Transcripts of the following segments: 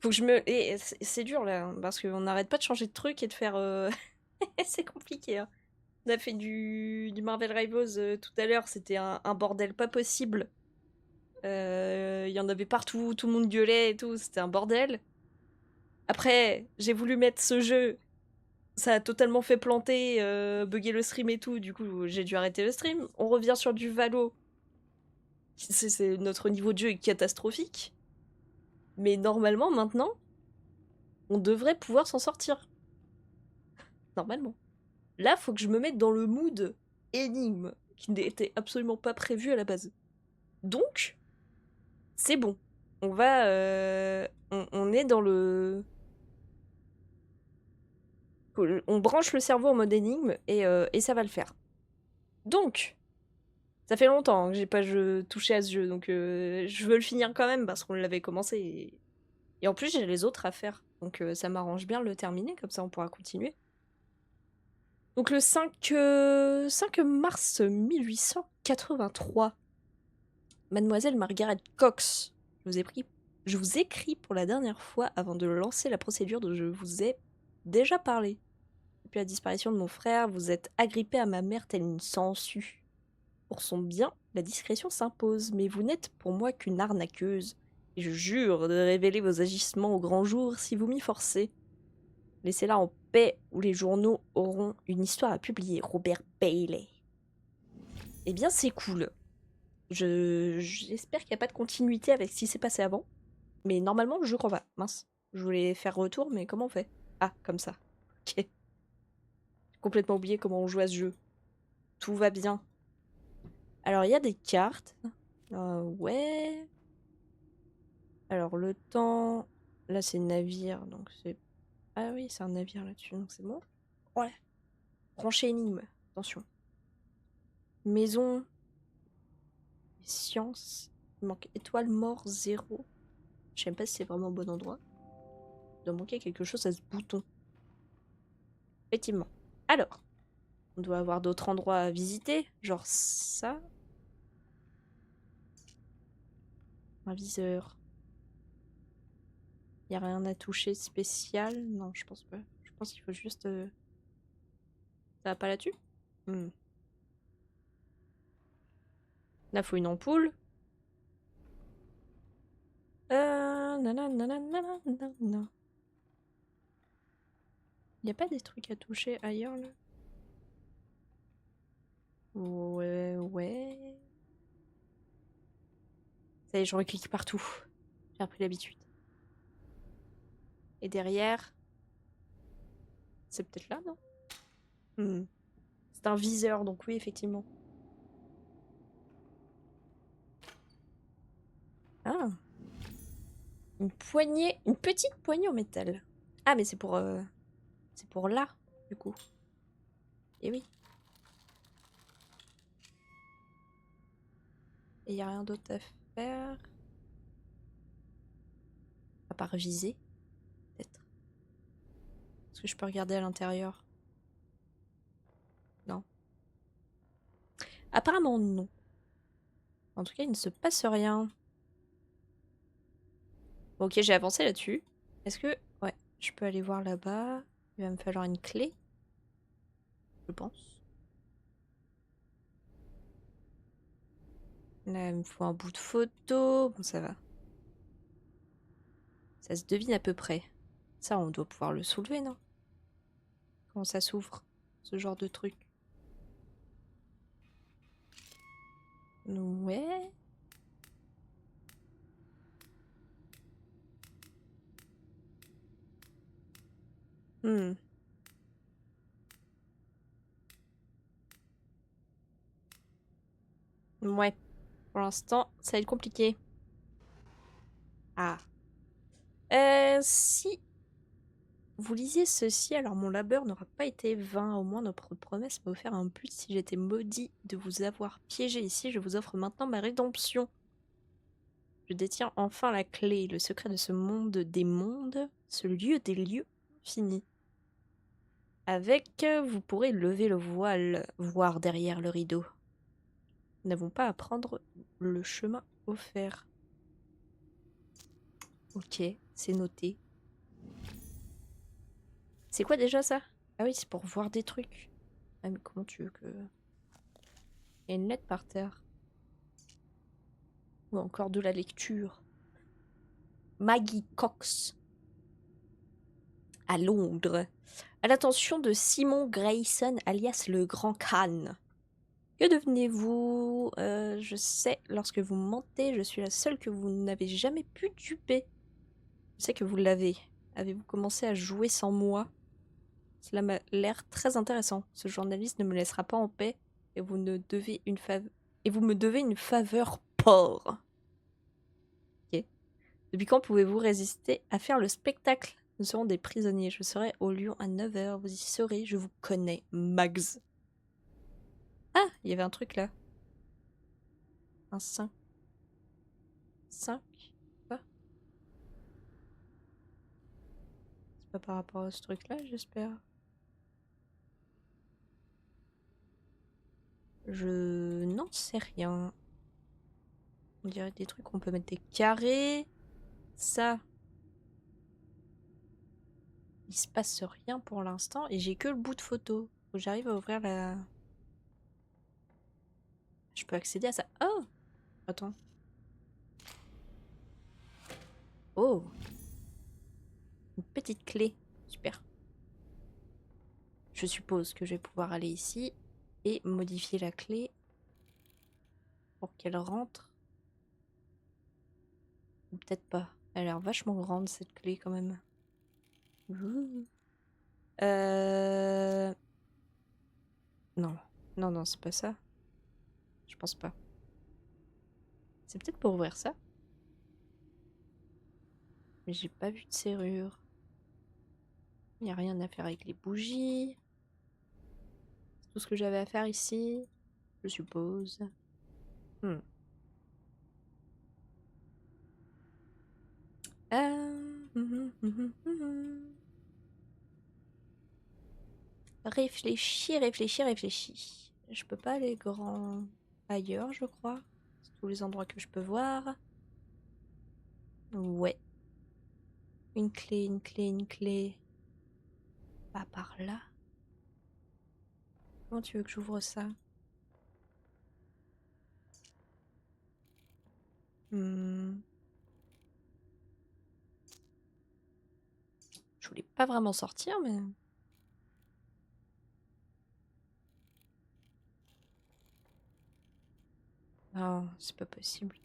Faut que je me... Et c'est dur là, hein, parce qu'on n'arrête pas de changer de truc et de faire... c'est compliqué, hein. On a fait du Marvel Rivals tout à l'heure, c'était un bordel pas possible. Il y en avait partout, tout le monde gueulait et tout, c'était un bordel. Après, j'ai voulu mettre ce jeu, ça a totalement fait planter, bugger le stream et tout, du coup j'ai dû arrêter le stream. On revient sur du Valo. Notre niveau de jeu est catastrophique. Mais normalement, maintenant, on devrait pouvoir s'en sortir. Normalement. Là, faut que je me mette dans le mood énigme, qui n'était absolument pas prévu à la base. Donc, c'est bon. On va... on est dans le... On branche le cerveau en mode énigme et ça va le faire. Donc, ça fait longtemps que j'ai pas touché à ce jeu, donc je veux le finir quand même parce qu'on l'avait commencé. Et en plus, j'ai les autres à faire. Donc ça m'arrange bien de le terminer, comme ça on pourra continuer. Donc le 5 mars 1883, Mademoiselle Margaret Cox, je vous écris pour la dernière fois avant de lancer la procédure dont je vous ai déjà parlé. Depuis la disparition de mon frère, vous êtes agrippée à ma mère telle une sangsue. Pour son bien, la discrétion s'impose, mais vous n'êtes pour moi qu'une arnaqueuse, et je jure de révéler vos agissements au grand jour si vous m'y forcez. Laissez-la en paix, ou les journaux auront une histoire à publier. Robert Bailey. Eh bien, c'est cool. J'espère qu'il n'y a pas de continuité avec ce qui s'est passé avant. Mais normalement, je crois pas. Mince. Je voulais faire retour, mais comment on fait? Ah, comme ça. Ok. J'ai complètement oublié comment on joue à ce jeu. Tout va bien. Alors, il y a des cartes. Ouais. Alors, le temps... Là, c'est navire, donc c'est... Ah oui, c'est un navire là-dessus, donc c'est bon. Ouais. Brancher énigme. Attention. Maison... Science. Il manque étoile mort 0. Je sais pas si c'est vraiment au bon endroit. Il doit manquer quelque chose à ce bouton. Effectivement. Alors, on doit avoir d'autres endroits à visiter, genre ça. Un viseur. Il n'y a rien à toucher spécial. Non, je pense pas. Je pense qu'il faut juste... Ça va pas là-dessus? Là, il faut une ampoule. Nanana. Il n'y a pas des trucs à toucher ailleurs, là? Ouais. Ça y est, je reclique partout. J'ai appris l'habitude. Et derrière... C'est peut-être là, non? C'est un viseur, donc oui, effectivement. Ah. Une poignée... Une petite poignée en métal. Ah, mais c'est pour... C'est pour là, du coup. Et oui. Et y a rien d'autre à faire. À part viser, peut-être. Est-ce que je peux regarder à l'intérieur? Non. Apparemment, non. En tout cas, il ne se passe rien. Bon, ok, j'ai avancé là-dessus. Est-ce que... Ouais, je peux aller voir là-bas. Il va me falloir une clé. Je pense. Là, il me faut un bout de photo. Bon, ça va. Ça se devine à peu près. Ça, on doit pouvoir le soulever, non? Comment ça s'ouvre, ce genre de truc? Ouais. Ouais. Pour l'instant, ça va être compliqué. Ah. Si vous lisiez ceci, alors mon labeur n'aura pas été vain. Au moins notre promesse m'a offert un but. Si j'étais maudit de vous avoir piégé ici, je vous offre maintenant ma rédemption. Je détiens enfin la clé, le secret de ce monde des mondes, ce lieu des lieux finis. Avec, vous pourrez lever le voile, voir derrière le rideau. Nous n'avons pas à prendre le chemin offert. Ok, C'est noté. C'est quoi déjà ça? Ah oui, c'est pour voir des trucs. Ah mais comment tu veux que... Il y a une lettre par terre. Ou encore de la lecture. Maggie Cox. À Londres. À l'attention de Simon Grayson, alias le Grand Khan. Que devenez-vous? Je sais, lorsque vous mentez, je suis la seule que vous n'avez jamais pu duper. Je sais que vous l'avez. Avez-vous commencé à jouer sans moi? Cela m'a l'air très intéressant. Ce journaliste ne me laissera pas en paix et vous me devez une faveur porc. Ok. Depuis quand pouvez-vous résister à faire le spectacle? Nous serons des prisonniers. Je serai au Lion à 9 h. Vous y serez. Je vous connais, Mags. Ah, il y avait un truc là. Un 5. 5? Quoi? C'est pas par rapport à ce truc-là, j'espère. Je n'en sais rien. On dirait des trucs, on peut mettre des carrés. Ça. Il se passe rien pour l'instant et j'ai que le bout de photo. Faut que j'arrive à ouvrir la... Je peux accéder à ça. Oh! Attends. Oh! Une petite clé. Super. Je suppose que je vais pouvoir aller ici et modifier la clé pour qu'elle rentre. Ou peut-être pas. Elle a l'air vachement grande cette clé quand même. Ouh. Non. Non, non, c'est pas ça. Je pense pas. C'est peut-être pour ouvrir ça. Mais j'ai pas vu de serrure. Il n'y a rien à faire avec les bougies. C'est tout ce que j'avais à faire ici, je suppose. Hmm. Réfléchis, réfléchis, réfléchis. Je peux pas aller grand ailleurs, je crois. C'est tous les endroits que je peux voir. Ouais. Une clé, une clé, une clé. Pas par là. Comment tu veux que j'ouvre ça? Hmm. Je voulais pas vraiment sortir, mais... Non, c'est pas possible.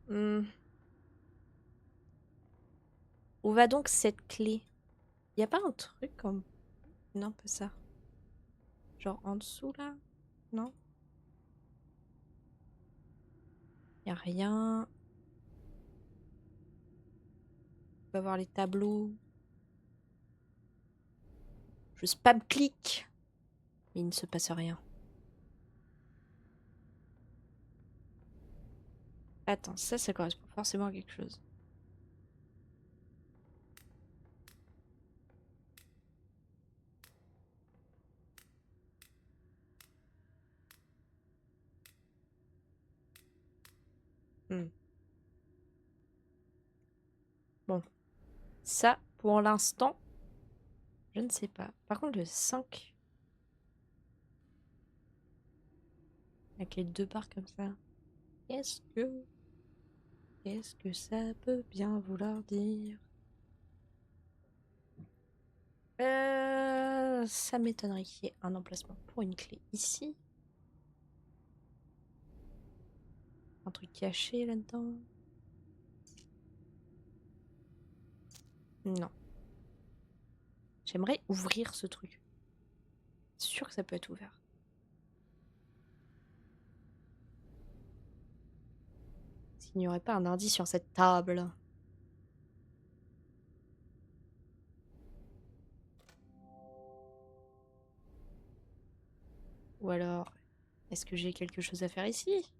Hmm. Où va donc cette clé? Y a pas un truc comme... Non, pas ça. Genre en dessous, là? Non? Y a rien. On va voir les tableaux. Je spam-clique. Mais il ne se passe rien. Attends, ça correspond forcément à quelque chose. Hmm. Bon. Ça, pour l'instant, je ne sais pas. Par contre, le 5... Avec les deux barres comme ça. Qu'est-ce que... Qu'est-ce que ça peut bien vouloir dire? Ça m'étonnerait qu'il y ait un emplacement pour une clé ici. Un truc caché là-dedans. Non. J'aimerais ouvrir ce truc. C'est sûr que ça peut être ouvert. S'il n'y aurait pas un indice sur cette table. Ou alors, est-ce que j'ai quelque chose à faire ici?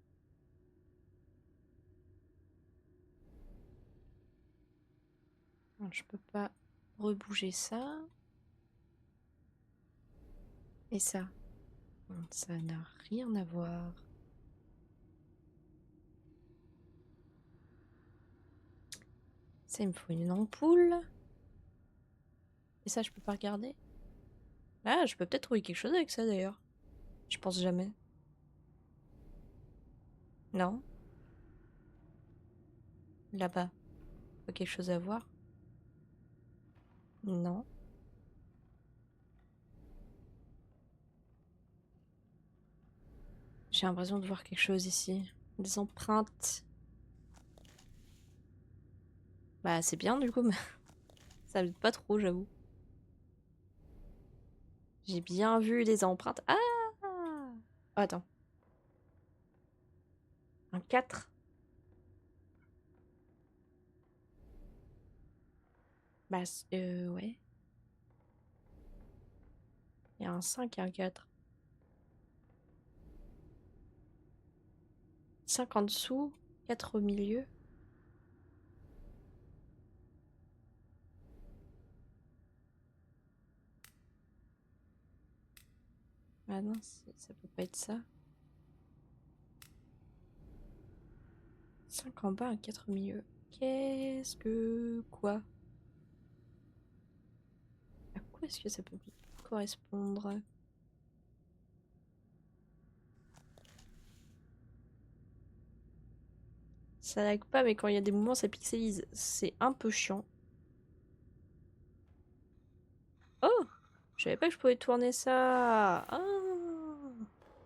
Non, je peux pas rebouger ça. Et ça. Non, ça n'a rien à voir. Ça, il me faut une ampoule. Et ça, je peux pas regarder. Ah, je peux peut-être trouver quelque chose avec ça d'ailleurs. Je pense jamais. Non. Là-bas. Pas quelque chose à voir. Non. J'ai l'impression de voir quelque chose ici. Des empreintes. Bah, c'est bien du coup, mais ça m'aide pas trop, j'avoue. J'ai bien vu les empreintes. Ah! Oh, attends. Un 4. Bah, ouais. Il y a un 5 et un 4. 5 en dessous, 4 au milieu. Ah non, ça peut pas être ça. 5 en bas, un 4 au milieu. Qu'est-ce que... Quoi? À quoi est-ce que ça peut correspondre? Ça lag pas, mais quand il y a des mouvements, ça pixelise. C'est un peu chiant. Oh! Je savais pas que je pouvais tourner ça. Ah!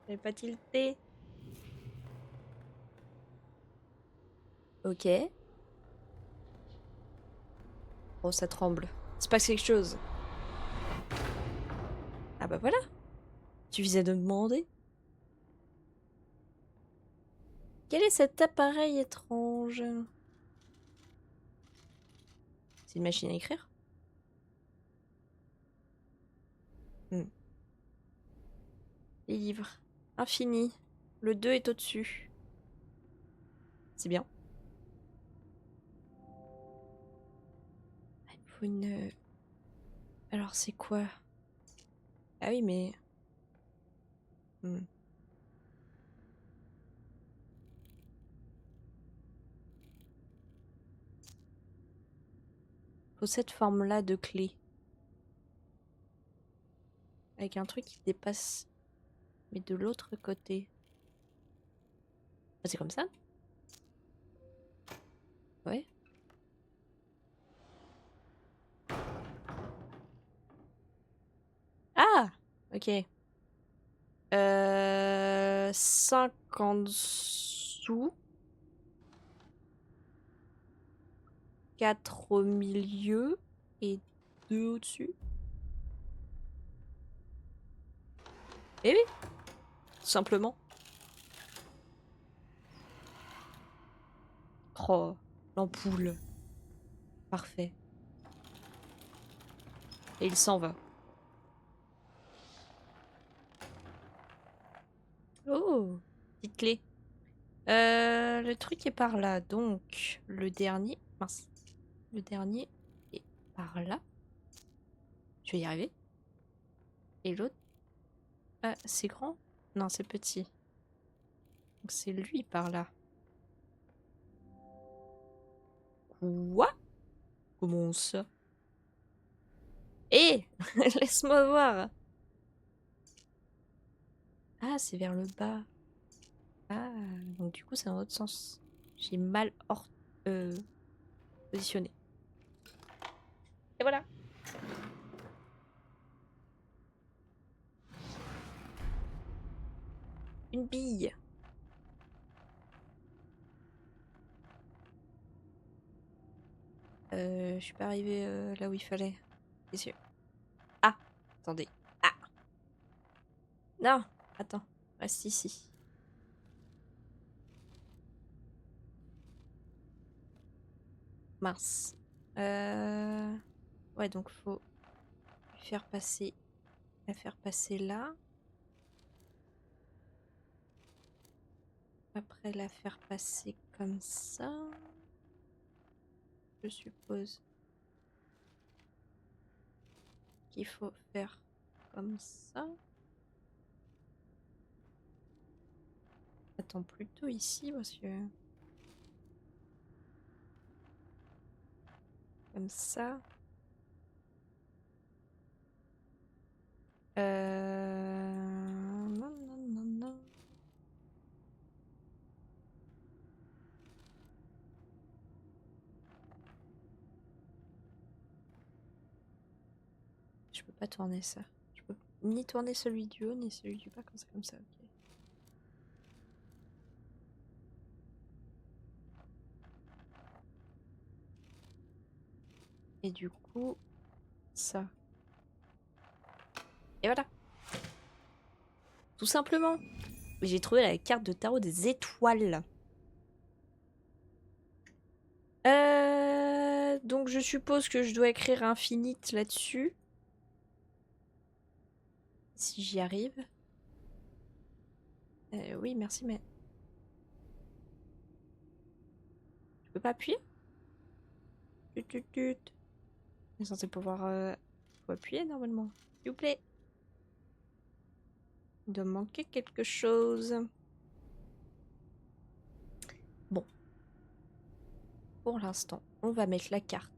J'avais pas tilté. Ok. Oh, ça tremble. C'est pas quelque chose. Ah bah voilà. Tu visais de me demander. Quel est cet appareil étrange? C'est une machine à écrire? Hmm. Les livres. Infini. Le 2 est au-dessus. C'est bien. Il faut une... Alors c'est quoi? Ah oui, mais... Hmm. Faut cette forme-là de clé. Avec un truc qui dépasse. Mais de l'autre côté. Ah, c'est comme ça? Ouais. Ah! Ok. 5 en dessous. 4 au milieu. Et 2 au-dessus. Eh oui! Tout simplement. Oh, l'ampoule. Parfait. Et il s'en va. Oh! Petite clé. Le truc est par là. Donc, le dernier... Mince. Le dernier est par là. Je vais y arriver. Et l'autre... Ah, c'est grand? Non, c'est petit. Donc c'est lui par là. Quoi? Comment ça? Hé! Laisse-moi voir! Ah, c'est vers le bas. Ah, donc du coup, c'est dans l'autre sens. J'ai mal euh, positionné. Et voilà! Une bille! Je suis pas arrivée là où il fallait. C'est sûr. Ah! Attendez. Ah! Non! Attends. Reste ici. Mince. Ouais, donc faut faire passer... La faire passer là. Après la faire passer comme ça. Je suppose qu'il faut faire comme ça. Attends, plutôt ici parce que... comme ça. Non, non, non, non. Je peux pas tourner ça. Je peux ni tourner celui du haut ni celui du bas quand c'est comme ça. Ok. Et du coup, ça. Et voilà. Tout simplement. J'ai trouvé la carte de tarot des étoiles. Donc je suppose que je dois écrire infinite là-dessus. Si j'y arrive. Oui, merci, mais... Je peux pas appuyer? Tut, tut, tut. On est censé pouvoir faut appuyer normalement. S'il vous plaît. Il doit me manquer quelque chose. Bon. Pour l'instant, on va mettre la carte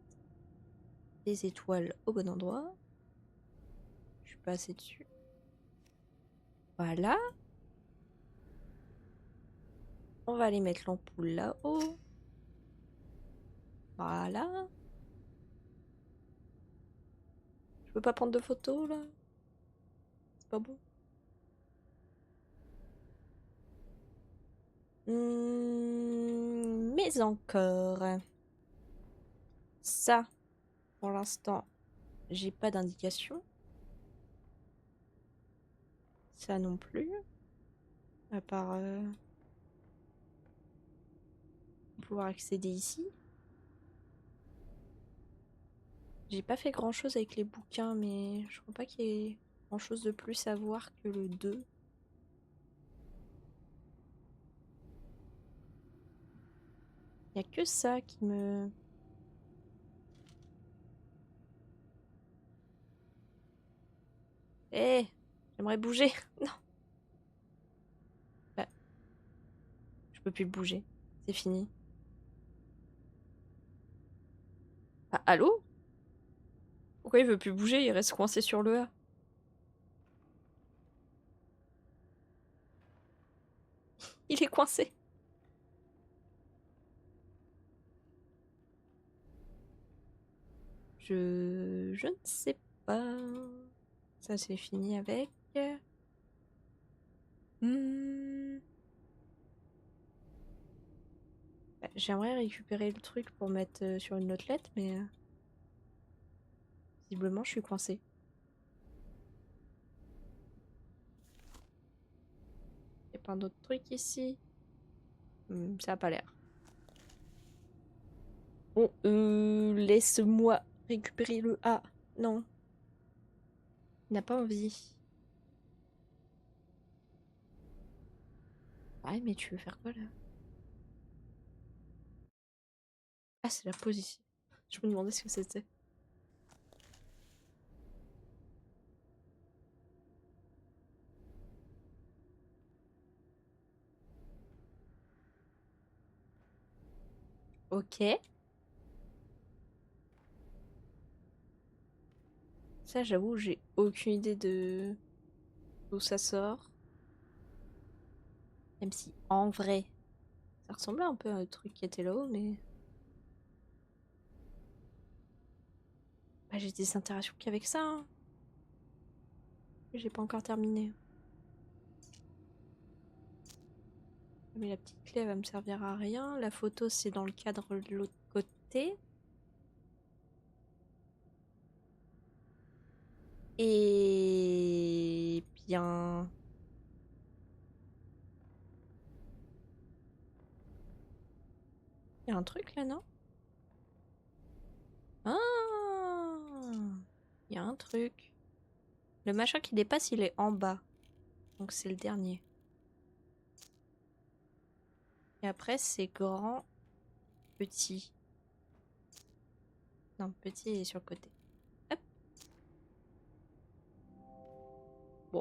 des étoiles au bon endroit. Je suis passée dessus. Voilà. On va aller mettre l'ampoule là-haut. Voilà. Je peux pas prendre de photos là? C'est pas bon. Mais encore. Ça, pour l'instant, j'ai pas d'indication. Ça non plus. À part pouvoir accéder ici. J'ai pas fait grand chose avec les bouquins, mais je crois pas qu'il y ait grand chose de plus à voir que le 2. Il y a que ça qui me... Eh, j'aimerais bouger. Non. Bah, je peux plus le bouger. C'est fini. Ah, allô? Pourquoi il veut plus bouger? Il reste coincé sur le A. Il est coincé. Je ne sais pas. Ça, c'est fini avec. Hmm. Bah, j'aimerais récupérer le truc pour mettre sur une autre lettre, mais visiblement, je suis coincée. Y a plein d'autres trucs ici. Ça a pas l'air. Bon, laisse-moi récupérer le A. Non. Il n'a pas envie. Ouais, mais tu veux faire quoi là? Ah, c'est la pause ici. Je me demandais ce que c'était. Ok. Ça, j'avoue, j'ai aucune idée de d'où ça sort. Même si, en vrai, ça ressemblait un peu à un truc qui était là-haut, mais... Bah, j'ai des interactions qu'avec ça, hein. J'ai pas encore terminé. Mais la petite clé, elle va me servir à rien. La photo, c'est dans le cadre de l'autre côté. Et... bien... Il y a un truc là, non? Ah! Il y a un truc. Le machin qui dépasse, il est en bas. Donc c'est le dernier. Et après, c'est grand, petit. Non, petit est sur le côté. Hop. Bon,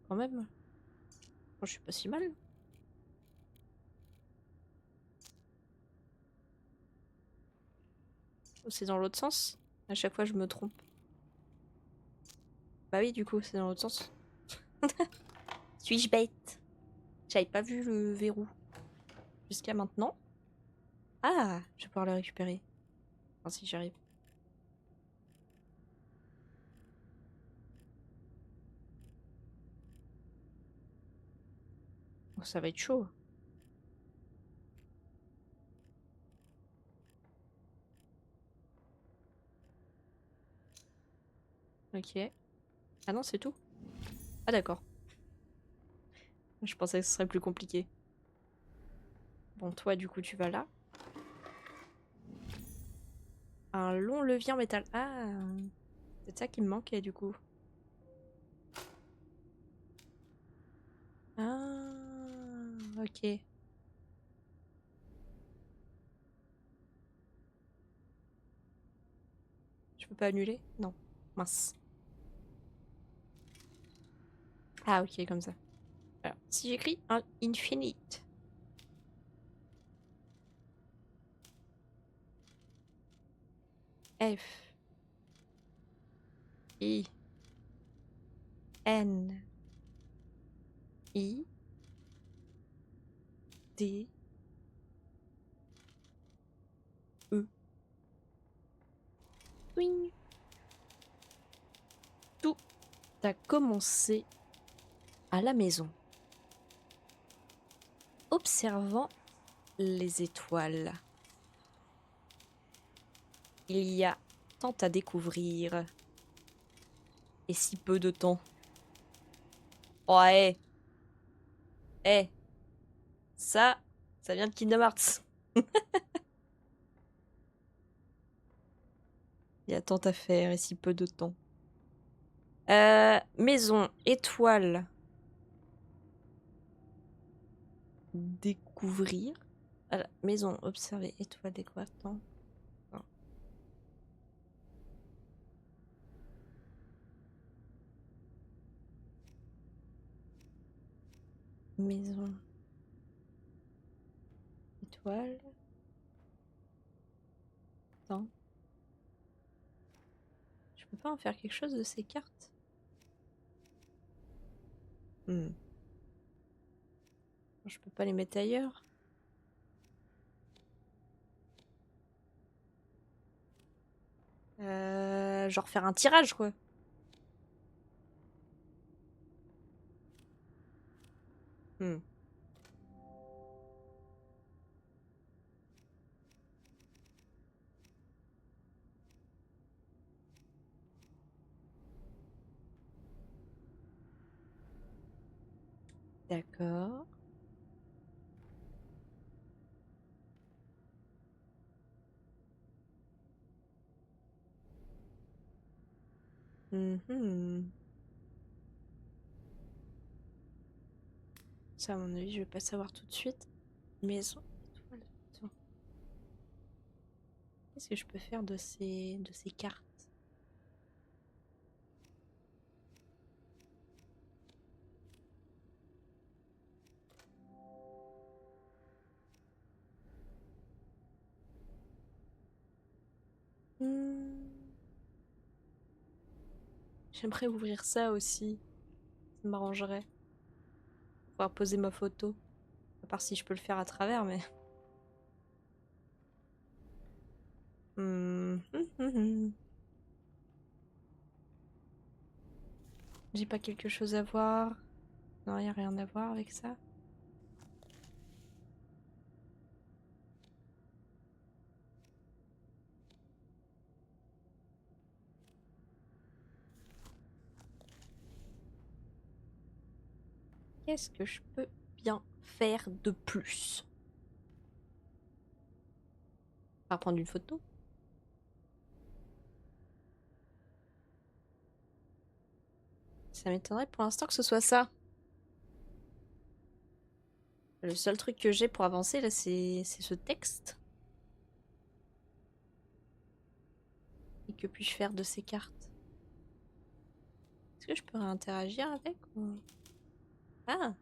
quand même. Bon, je suis pas si mal. C'est dans l'autre sens? À chaque fois, je me trompe. Bah oui, du coup, c'est dans l'autre sens. Suis-je bête? J'avais pas vu le verrou jusqu'à maintenant. Ah, je vais pouvoir le récupérer. Enfin, si j'arrive. Oh, ça va être chaud. Ok. Ah non, c'est tout? Ah d'accord. Je pensais que ce serait plus compliqué. Bon, toi, du coup, tu vas là. Un long levier en métal. Ah, c'est ça qui me manquait, du coup. Ah, ok. Je peux pas annuler? Non. Mince. Ah, ok, comme ça. Alors, si j'écris un infinite. F. I. N. I. D. E. Twing. Tout a commencé à la maison. Observant les étoiles. Il y a tant à découvrir. Et si peu de temps. Ouais. Eh. Ça vient de Kingdom Hearts. Il y a tant à faire et si peu de temps. Maison, étoile. Découvrir. Voilà. Maison, observer, étoile, découvrir. Temps. Non. Maison, étoile. Temps. Je peux pas en faire quelque chose de ces cartes? Je peux pas les mettre ailleurs. Genre faire un tirage, quoi. Hmm. D'accord. Mhm. Ça, à mon avis, je vais pas savoir tout de suite. Maison, étoile, temps. Qu'est-ce que je peux faire de ces cartes? Hmm. J'aimerais ouvrir ça aussi. Ça m'arrangerait. Pouvoir poser ma photo. À part si je peux le faire à travers, mais... Hmm. J'ai pas quelque chose à voir. Non, y a rien à voir avec ça. Qu'est-ce que je peux bien faire de plus? À prendre une photo? Ça m'étonnerait pour l'instant que ce soit ça. Le seul truc que j'ai pour avancer là, c'est ce texte. Et que puis-je faire de ces cartes? Est-ce que je peux interagir avec ou... Ah!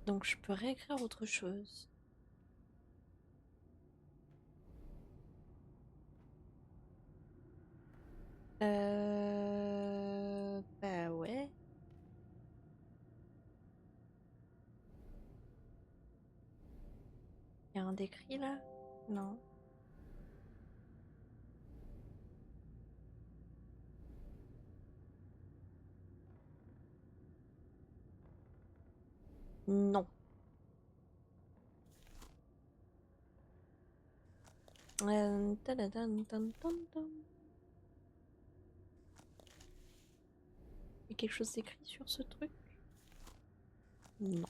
Donc je peux réécrire autre chose. Bah ouais. Il y a un décrit là? Non. Non. Tadadam, tam, tam, tam. Il y a quelque chose d'écrit sur ce truc? Non.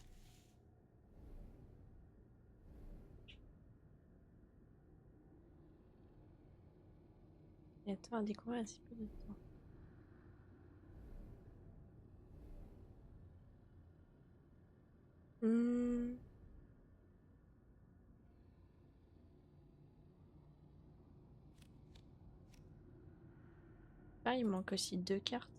Et attends, à découvrir un si peu de temps. Ah, il manque aussi 2 cartes.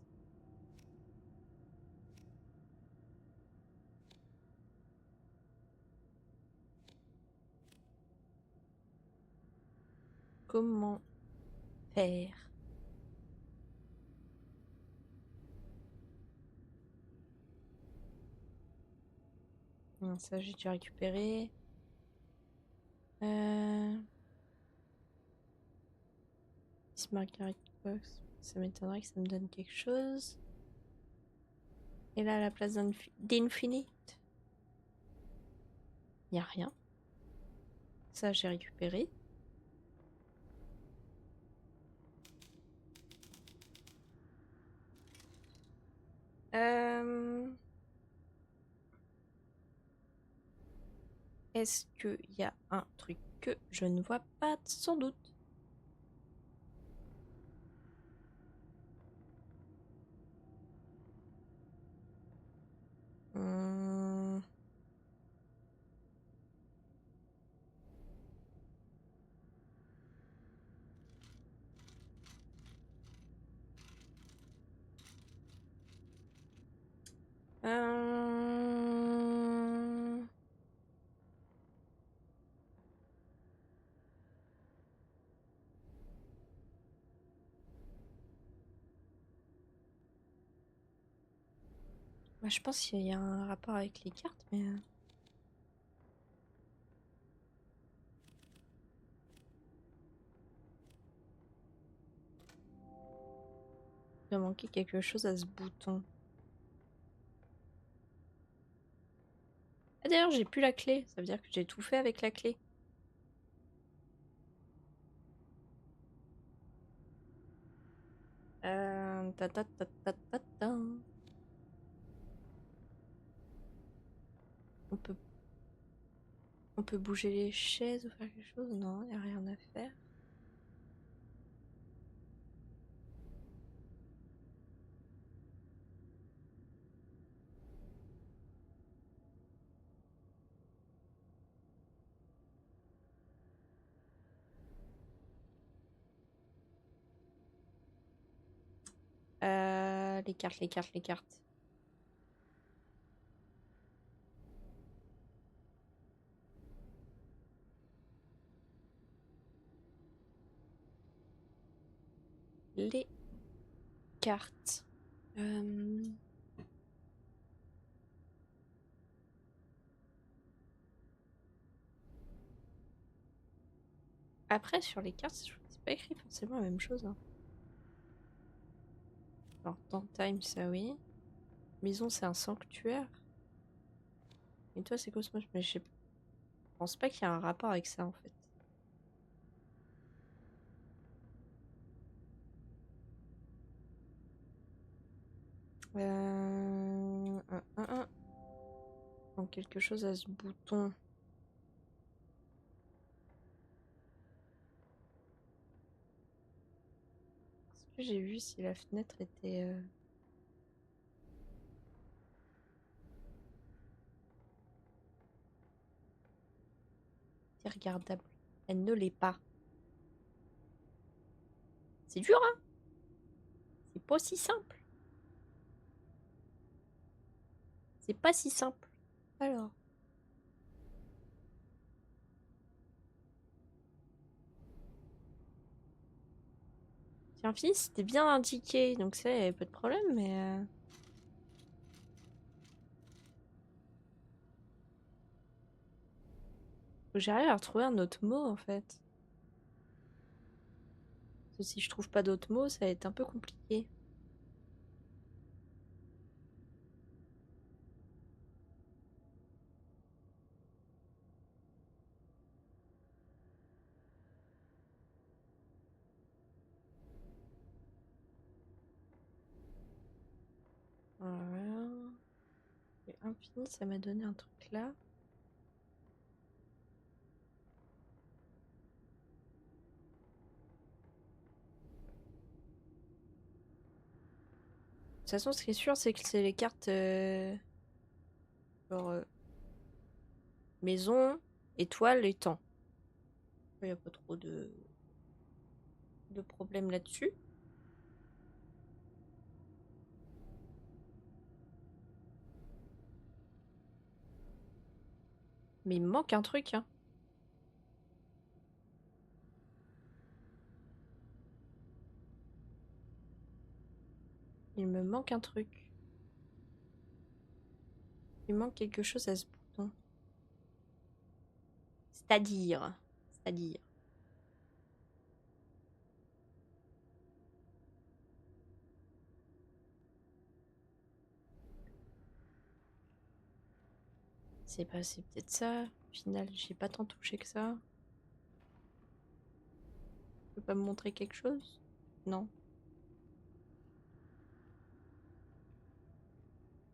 Comment faire? Non, ça j'ai dû récupérer. Margaret Box. Ça m'étonnerait que ça me donne quelque chose. Et là, à la place d'Infinite, il n'y a rien. Ça, j'ai récupéré. Est-ce qu'il y a un truc que je ne vois pas? Sans doute. Hum. Bah, je pense qu'il y a un rapport avec les cartes, mais... il doit manquer quelque chose à ce bouton. Ah, d'ailleurs, j'ai plus la clé. Ça veut dire que j'ai tout fait avec la clé. Ta ta ta ta ta ta. On peut bouger les chaises ou faire quelque chose? Non, il n'y a rien à faire. Les cartes, les cartes, les cartes. Les cartes. Après, sur les cartes, c'est pas écrit forcément la même chose. Hein. Alors, dans Time, ça oui. Maison, c'est un sanctuaire. Et toi, c'est Cosmos. Mais je pense pas qu'il y a un rapport avec ça, en fait. Donc, quelque chose à ce bouton. Est-ce que j'ai vu si la fenêtre était... regardable? Elle ne l'est pas. C'est dur, hein? C'est pas si simple. C'est pas si simple. Alors. Tiens, fils, c'était bien indiqué, donc ça, y avait pas de problème, mais... Faut que j'arrive à retrouver un autre mot, en fait. Parce que si je trouve pas d'autres mots, ça va être un peu compliqué. Voilà. Et infini, ça m'a donné un truc là. De toute façon, ce qui est sûr, c'est que c'est les cartes... genre, maison, étoile et temps. Il n'y a pas trop de problème là-dessus. Mais il me manque un truc, hein. Il me manque un truc. Il manque quelque chose à ce bouton. C'est-à-dire. C'est-à-dire. C'est peut-être ça. Au final, j'ai pas tant touché que ça. Tu peux pas me montrer quelque chose? Non.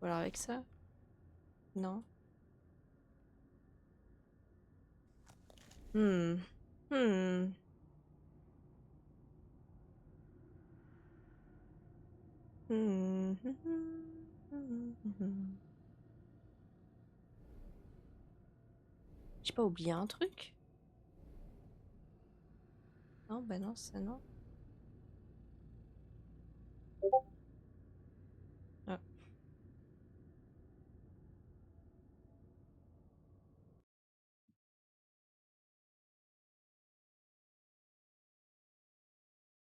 Ou alors avec ça? Non. Hmm. Hmm. Hmm. J'ai pas oublié un truc? Non, bah non, ça non. Ah.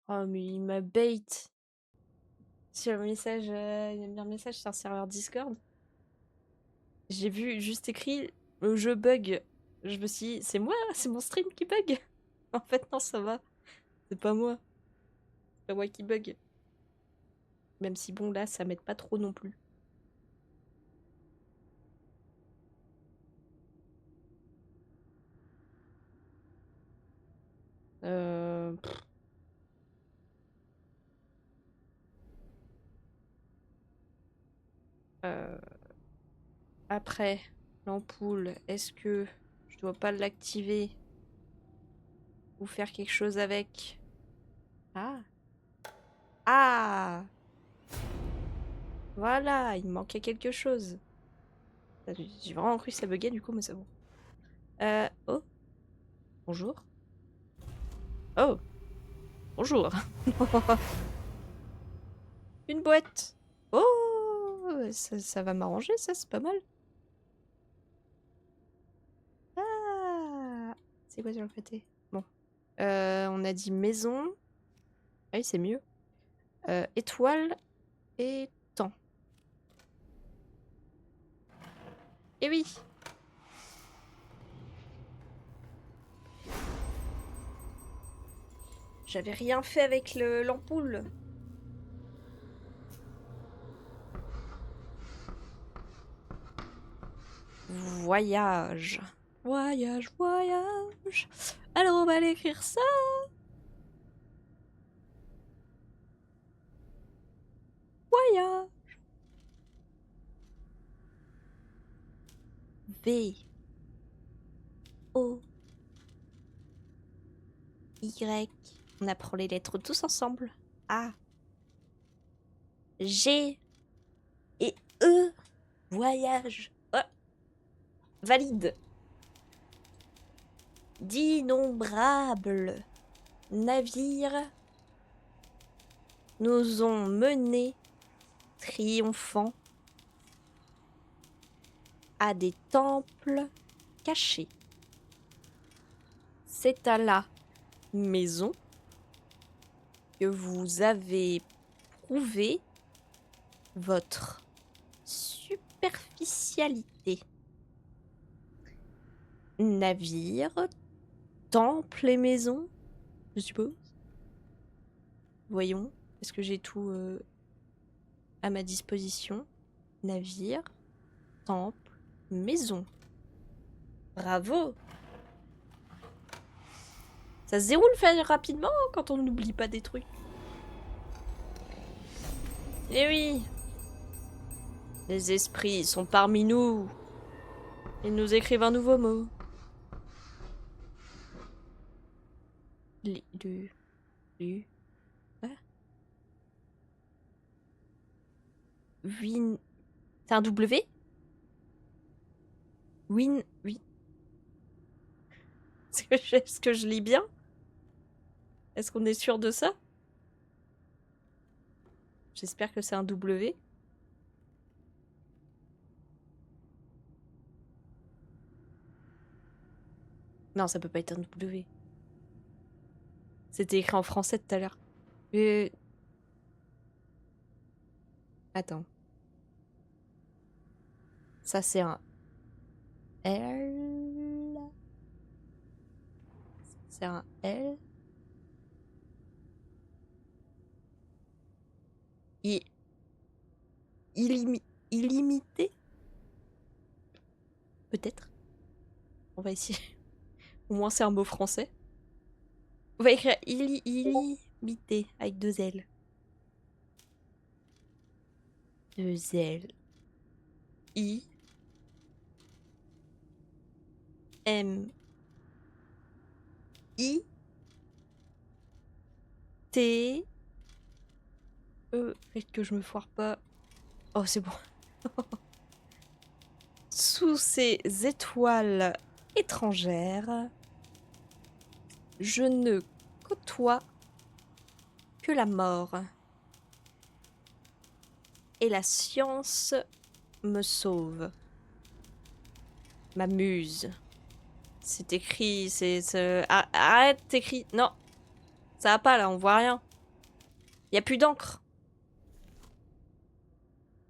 Oh, mais il m'a bait sur le message. Il a mis un message sur un serveur Discord. J'ai vu juste écrit le jeu bug. Je me suis dit, c'est moi, c'est mon stream qui bug. En fait, non, ça va. C'est pas moi. C'est pas moi qui bug. Même si, bon, là, ça m'aide pas trop non plus. Pff. Euh, Après, l'ampoule, est-ce que je dois pas l'activer ou faire quelque chose avec? Ah. Ah! Voilà, il me manquait quelque chose. J'ai vraiment cru que ça buguait du coup, mais c'est bon. Oh, bonjour. Oh, bonjour. Une boîte. Oh, ça va m'arranger, ça, c'est pas mal. Ah, c'est quoi sur le côté? Bon. On a dit maison. Ah oui, c'est mieux. Étoile et temps. Eh oui. J'avais rien fait avec l'ampoule. Voyage. Voyage, voyage. Alors on va l'écrire ça. Voyage. V. O. Y. On apprend les lettres tous ensemble. A. G. Et E. Voyage. Oh, valide. D'innombrables navires nous ont menés triomphants à des temples cachés. C'est à la maison que vous avez prouvé votre superficialité. Navire, temple et maison, je suppose. Voyons, est-ce que j'ai tout à ma disposition? Navire, temple, maison. Bravo! Ça se déroule rapidement quand on n'oublie pas des trucs. Eh oui! Les esprits sont parmi nous. Ils nous écrivent un nouveau mot. Win... C'est un W? Oui. Est-ce que je lis bien? Est-ce qu'on est sûr de ça? J'espère que c'est un W. Non, ça peut pas être un W. C'était écrit en français tout à l'heure. Attends. Ça, c'est un L. C'est un L. Illimité? Peut-être. On va essayer. Au moins, c'est un mot français. On va écrire illimité avec deux L. Deux L. I. M. I. T. E. Faites que je me foire pas. Oh, c'est bon. Sous ces étoiles étrangères, je ne côtoie que la mort. Et la science me sauve. Ma muse. C'est écrit, arrête, t'écris. Non. Ça va pas là, on voit rien. Y a plus d'encre.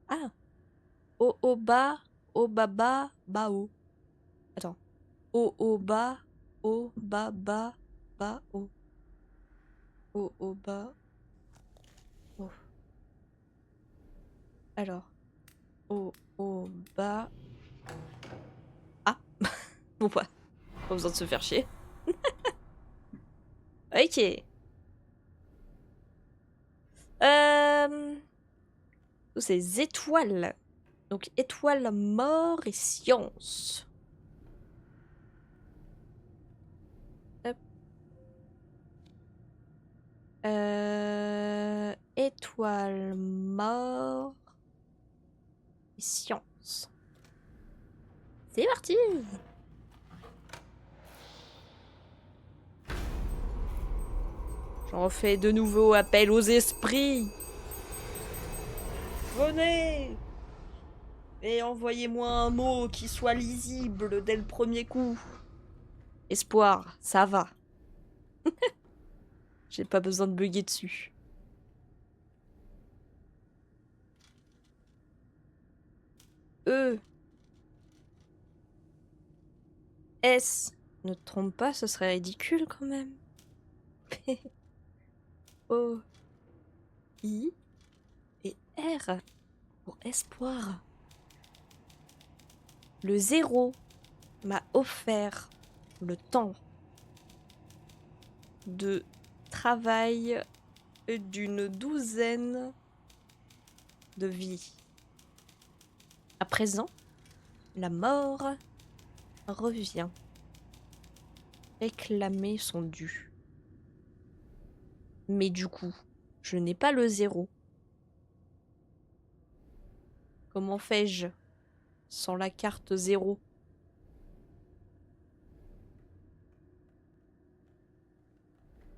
Ah. O-O-ba, O-ba-ba, ba-o. Attends. O-O-ba, O-ba-ba, ba-o. O-O-ba. O. Alors. O-O-ba. Ah. Bon bah. Pas besoin de se faire chier. Ok. Ces étoiles. Donc étoiles, mort et science. Hop. Étoiles, mort et science. C'est parti. J'en fais de nouveau appel aux esprits. Venez et envoyez-moi un mot qui soit lisible dès le premier coup. Espoir, ça va. J'ai pas besoin de bugger dessus. E. S. Ne te trompe pas, ce serait ridicule quand même. O. I. Et R. Pour espoir. Le 0 m'a offert le temps de travail d'une douzaine de vies. À présent, la mort revient réclamer son dû. Mais du coup, je n'ai pas le 0. Comment fais-je sans la carte 0?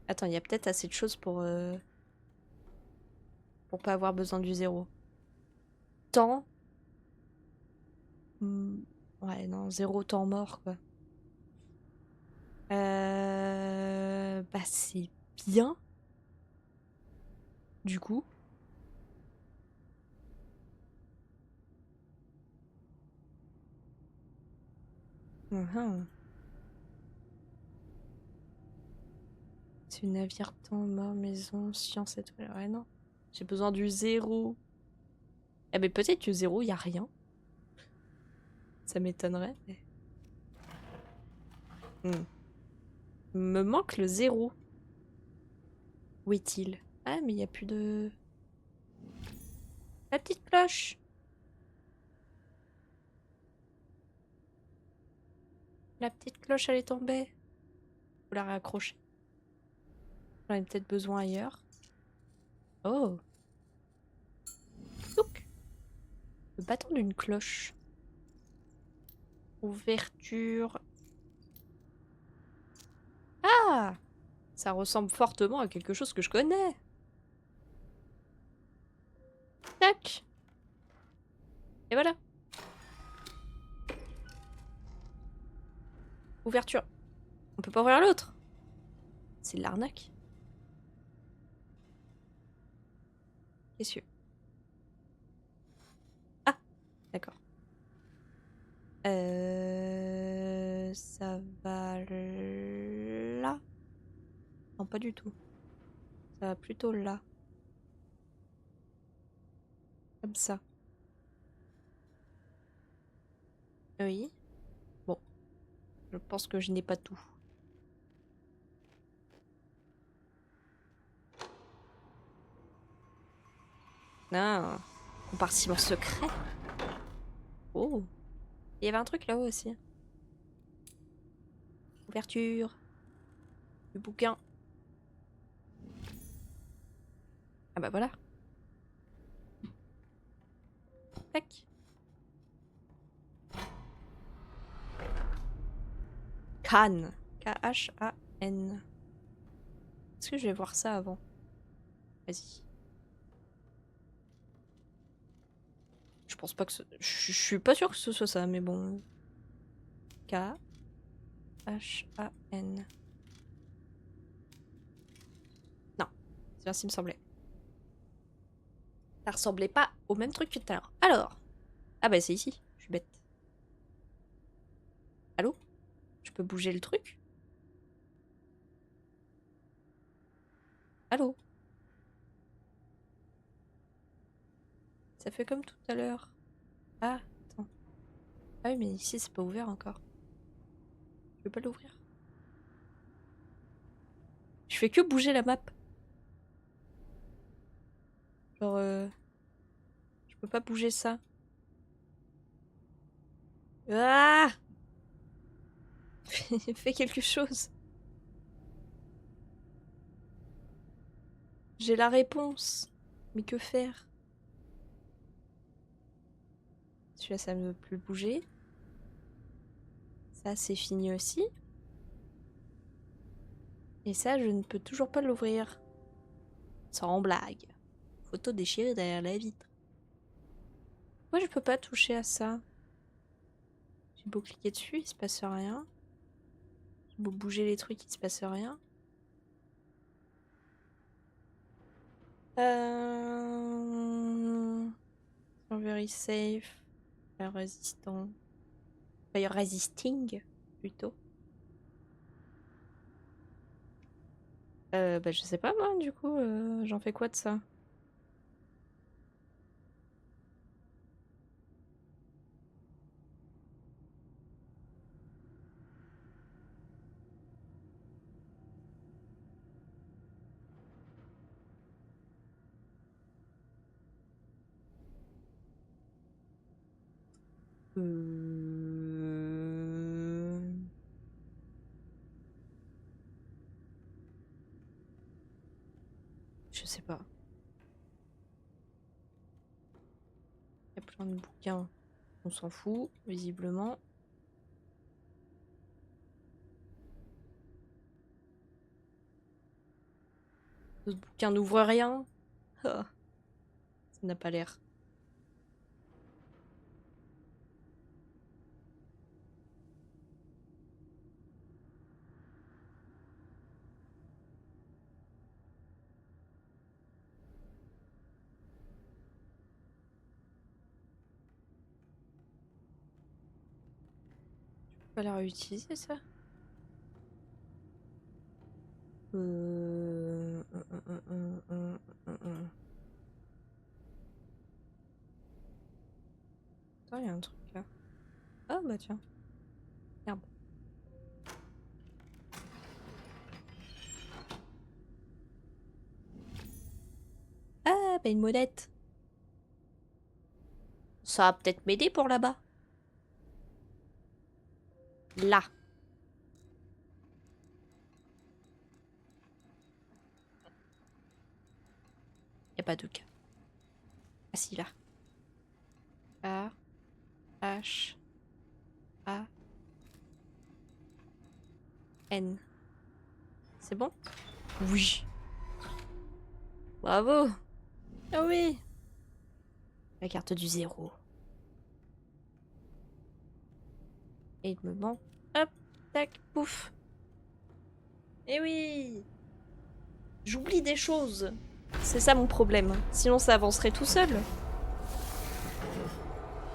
Attends, il y a peut-être assez de choses pour pas avoir besoin du 0. Temps. Ouais, non, 0 temps mort, quoi. Bah, c'est bien. Du coup. Mhm. C'est une navire temps, mort, maison, science, étoile. Ouais, non. J'ai besoin du 0. Eh mais peut-être que 0, y a rien. Ça m'étonnerait. Hmm. Me manque le 0. Où est-il? Ah, mais il n'y a plus de... La petite cloche. La petite cloche, elle est tombée. Faut la raccrocher. J'en ai peut-être besoin ailleurs. Oh. Touc. Le bâton d'une cloche. Ouverture. Ah! Ça ressemble fortement à quelque chose que je connais. Tac. Et voilà. Ouverture. On peut pas ouvrir l'autre. C'est de l'arnaque. Qu'est-ce que... Ah! D'accord. Ça va là? Non, pas du tout. Ça va plutôt là. Comme ça. Oui. Bon. Je pense que je n'ai pas tout. Ah. Compartiment secret. Oh. Il y avait un truc là-haut aussi. Ouverture. Du bouquin. Ah bah voilà. Tac. Khan. K-H-A-N. Est-ce que je vais voir ça avant? Vas-y. Je pense pas que ce... Je suis pas sûre que ce soit ça, mais bon. K-H-A-N. Non. C'est bien ce qui me semblait. Ça ressemblait pas au même truc que tout à l'heure. Alors. Ah bah c'est ici. Je suis bête. Allô? Je peux bouger le truc? Allô? Ça fait comme tout à l'heure. Ah, attends. Ah oui, mais ici c'est pas ouvert encore. Je peux pas l'ouvrir. Je fais que bouger la map. Genre, je peux pas bouger ça. Ah! Fais quelque chose. J'ai la réponse. Mais que faire? Celui-là, ça ne veut plus bouger. Ça, c'est fini aussi. Et ça, je ne peux toujours pas l'ouvrir. Sans blague. Photo déchirée derrière la vitre. Moi, je peux pas toucher à ça. J'ai beau cliquer dessus, il se passe rien. J'ai beau bouger les trucs, il se passe rien. Very safe. Fire résistant. Fire resisting, plutôt. Bah, je sais pas, moi, du coup, j'en fais quoi de ça? Euh... Je sais pas. Il y a plein de bouquins. On s'en fout, visiblement. D'autres bouquins n'ouvrent rien. Ah, ça n'a pas l'air. pas la réutiliser, ça? Attends, il y a un truc là. Ah bah tiens. Merde. Ah bah une monette. Ça va peut-être m'aider pour là-bas. Là. Y a pas de cas. Ah si, là. A, H, A, N. C'est bon? Oui. Bravo. Ah oui. La carte du 0. Et il me manque. Hop, tac, pouf. Eh oui. J'oublie des choses. C'est ça mon problème. Sinon ça avancerait tout seul.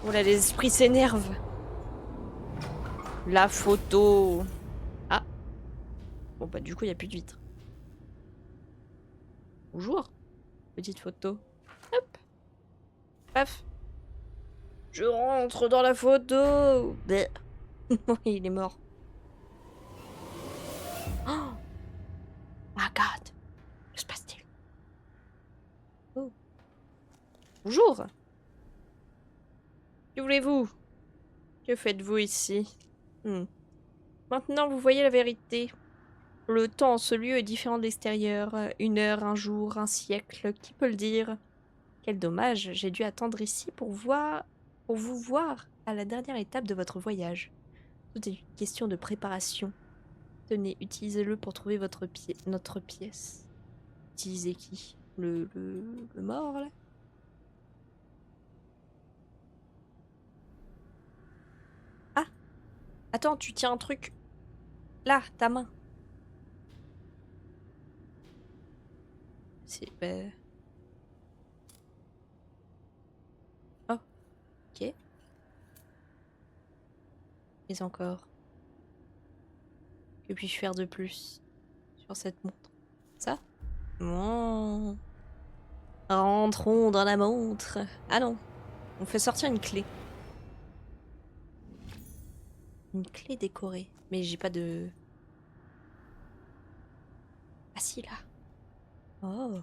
Voilà, les esprits s'énervent. La photo. Ah. Bon bah du coup il n'y a plus de vitre. Bonjour. Petite photo. Hop. Paf. Je rentre dans la photo. Bleh. Il est mort. Oh my god. Que se passe-t-il? Oh. Bonjour. Que voulez-vous? Que faites-vous ici? Maintenant vous voyez la vérité. Le temps en ce lieu est différent de l'extérieur. Une heure, un jour, un siècle, qui peut le dire? Quel dommage, j'ai dû attendre ici pour vous voir à la dernière étape de votre voyage. Tout est une question de préparation. Tenez, utilisez-le pour trouver notre pièce. Utilisez qui? Le mort, là? Ah! Attends, tu tiens un truc. Là, ta main. C'est... Oh, ok. Mais encore. Que puis-je faire de plus sur cette montre? Ça? Non. Rentrons dans la montre. Ah non. On fait sortir une clé. Une clé décorée. Mais j'ai pas de... Ah si, là. Oh.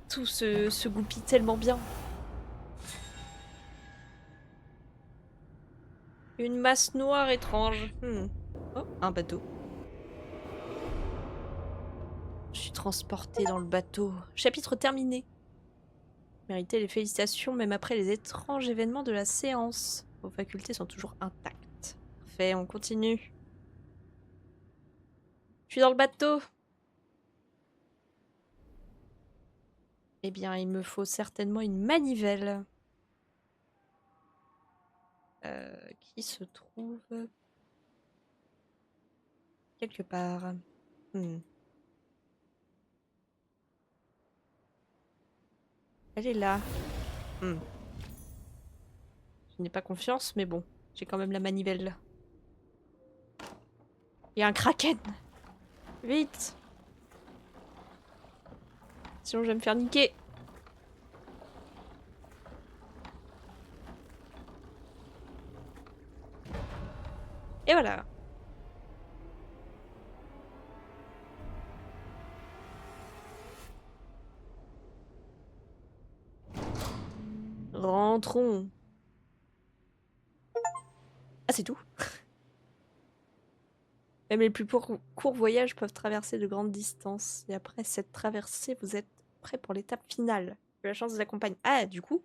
Tout se goupille tellement bien. Une masse noire étrange. Oh, un bateau. Je suis transportée dans le bateau. Chapitre terminé. Méritez les félicitations même après les étranges événements de la séance. Vos facultés sont toujours intactes. Parfait, on continue. Je suis dans le bateau. Eh bien, il me faut certainement une manivelle. Qui se trouve quelque part. Elle est là. Je n'ai pas confiance, mais bon, j'ai quand même la manivelle. Il y a un kraken. Vite. Sinon je vais me faire niquer. Et voilà. Rentrons. Ah, c'est tout. Même les plus courts voyages peuvent traverser de grandes distances. Et après cette traversée, vous êtes prêts pour l'étape finale. Que la chance vous accompagne. Ah, du coup,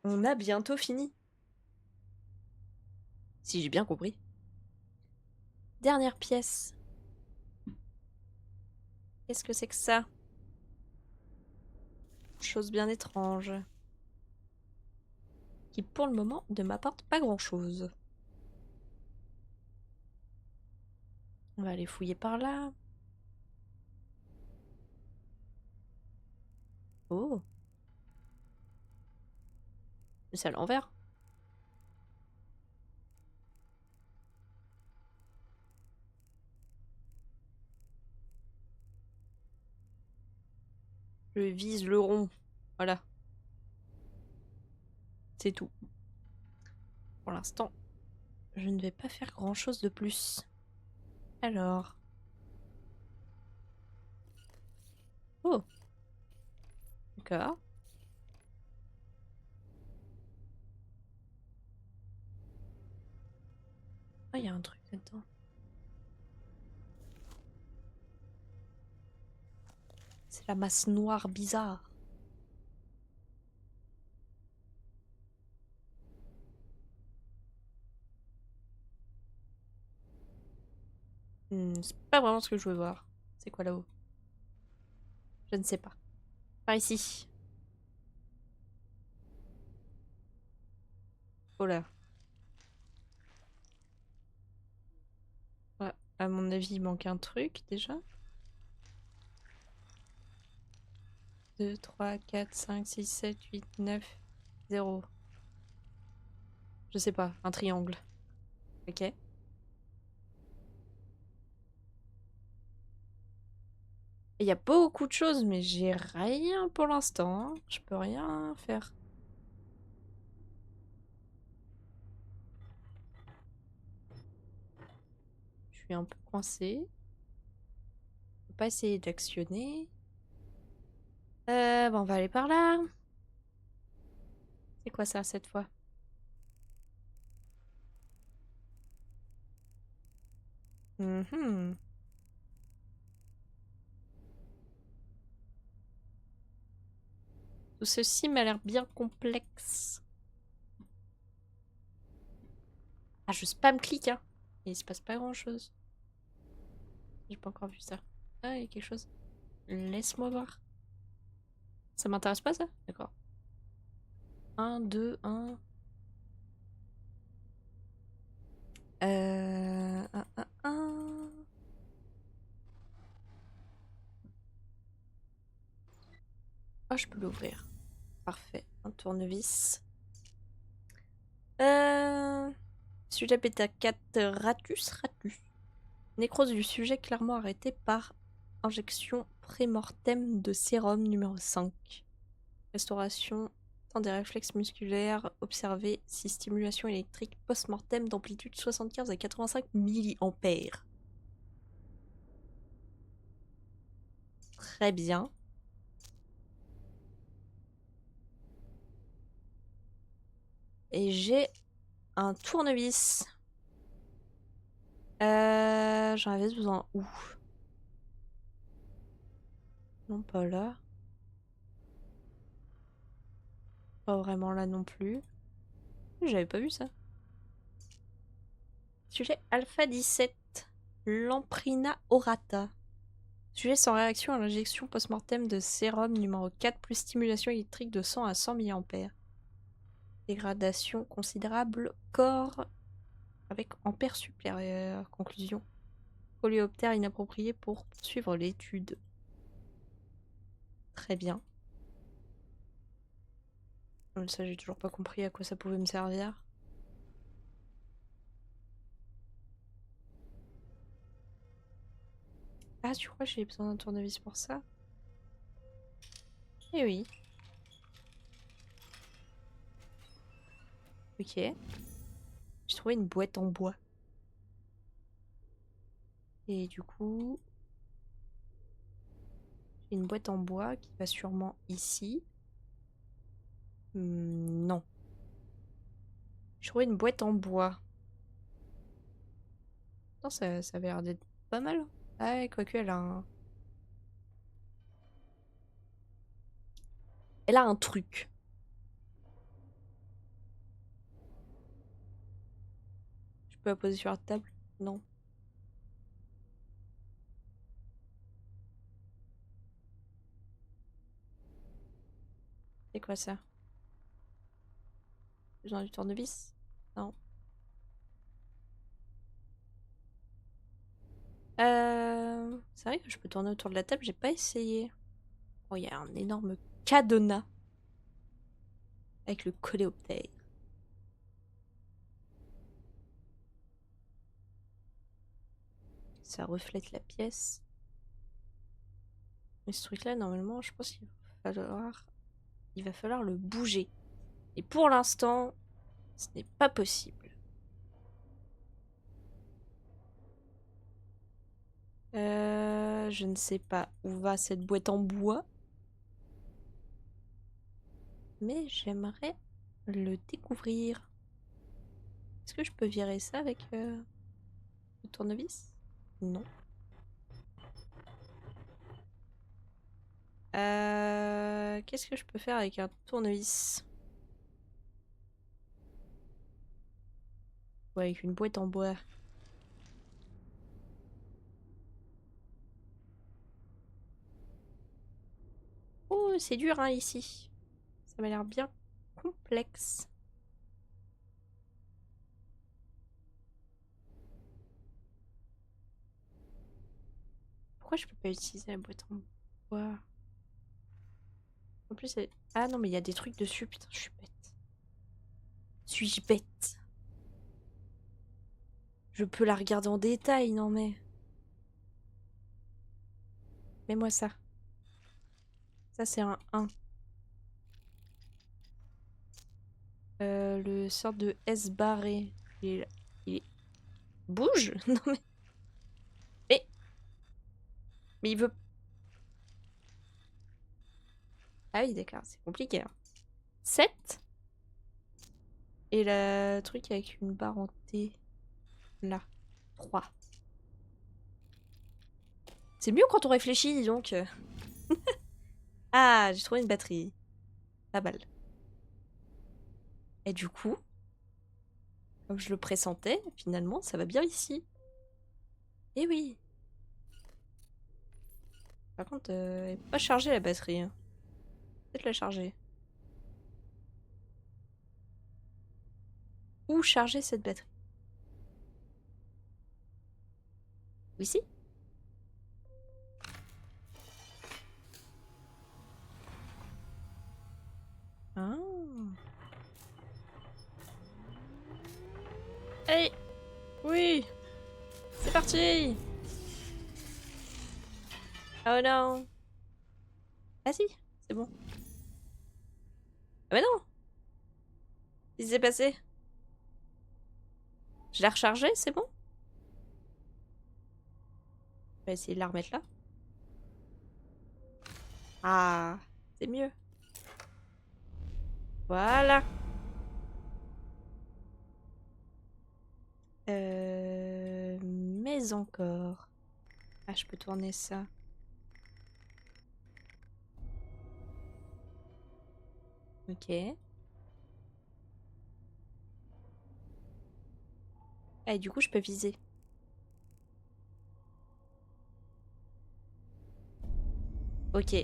on a bientôt fini. Si j'ai bien compris. Dernière pièce. Qu'est-ce que c'est que ça? Chose bien étrange. Qui pour le moment ne m'apporte pas grand-chose. On va aller fouiller par là. Oh. C'est à l'envers. Je vise le rond. Voilà. C'est tout. Pour l'instant, je ne vais pas faire grand-chose de plus. Alors... Oh. D'accord. Ah, il y a un truc là-dedans. C'est la masse noire bizarre. C'est pas vraiment ce que je veux voir. C'est quoi là-haut? Je ne sais pas. Par ici. Oh là. Ouais, à mon avis, il manque un truc déjà. 2, 3, 4, 5, 6, 7, 8, 9, 0. Je sais pas, un triangle. Ok. Il y a beaucoup de choses, mais j'ai rien pour l'instant, hein. Je peux rien faire. Je suis un peu coincée. Je peux pas essayer d'actionner. Bon, on va aller par là. C'est quoi ça cette fois? Mhm. Tout ceci m'a l'air bien complexe. Ah, je spam clique, hein. Et il se passe pas grand chose. J'ai pas encore vu ça. Ah, il y a quelque chose. Laisse-moi voir. Ça m'intéresse pas ça? D'accord. 1, 2, 1. 1, 1, 1. Oh, je peux l'ouvrir. Parfait. Un tournevis. Sujet bêta 4. Ratus. Nécrose du sujet clairement arrêté par injection pré-mortem de sérum numéro 5. Restauration temps des réflexes musculaires observés si stimulation électrique post-mortem d'amplitude 75 à 85 milliampères. Très bien. Et j'ai un tournevis. J'en avais besoin où? Non, pas là. Pas vraiment là non plus. J'avais pas vu ça. Sujet alpha 17. Lamprina orata. Sujet sans réaction à l'injection post-mortem de sérum numéro 4 plus stimulation électrique de 100 à 100 mA. Dégradation considérable. Corps avec ampères supérieurs. Conclusion. Coléoptère inapproprié pour suivre l'étude. Très bien. Ça, j'ai toujours pas compris à quoi ça pouvait me servir. Ah, tu crois que j'ai besoin d'un tournevis pour ça? Eh oui. Ok. J'ai trouvé une boîte en bois. Et du coup, j'ai une boîte en bois qui va sûrement ici. Non. J'ai trouvé une boîte en bois. Non, ça avait l'air d'être pas mal. Ah ouais, quoique elle a un... Elle a un truc. Je peux la poser sur la table? Non. C'est quoi ça? J'ai besoin du tournevis? Non. C'est vrai que je peux tourner autour de la table, j'ai pas essayé. Oh, il y a un énorme cadenas avec le coléoptère. Ça reflète la pièce. Mais ce truc-là, normalement, je pense qu'il il va falloir le bouger. Et pour l'instant, ce n'est pas possible. Je ne sais pas où va cette boîte en bois. Mais j'aimerais le découvrir. Est-ce que je peux virer ça avec le tournevis? Non. Qu'est-ce que je peux faire avec un tournevis? Ouais, avec une boîte en bois. Oh, c'est dur hein, ici. Ça m'a l'air bien complexe. Pourquoi je peux pas utiliser la boîte en bois? En plus, c'est... Ah non, mais il y a des trucs dessus. Putain, je suis bête. Suis-je bête? Je peux la regarder en détail, non mais... Mets-moi ça. Ça, c'est un 1. Le sort de S barré. Il est... Bouge? Non mais... Mais... Mais il veut... Ah oui, d'accord, c'est compliqué. Hein. 7. Et le truc avec une barre en T. Là. 3. C'est mieux quand on réfléchit, donc. Ah, j'ai trouvé une batterie. Pas mal. Et du coup, comme je le pressentais, finalement, ça va bien ici. Eh oui. Par contre, elle n'est pas chargée la batterie. Hein. Peut-être la charger. Où charger cette batterie? Ici? Ah. Allez. Oui. C'est parti. Oh non. Ah si, c'est bon. Ah mais non. Qu'est-ce qui s'est passé? Je l'ai rechargée, c'est bon? On va essayer de la remettre là. Ah, c'est mieux. Voilà. Mais encore. Ah, je peux tourner ça. Ok. Ah, et du coup, je peux viser. Ok.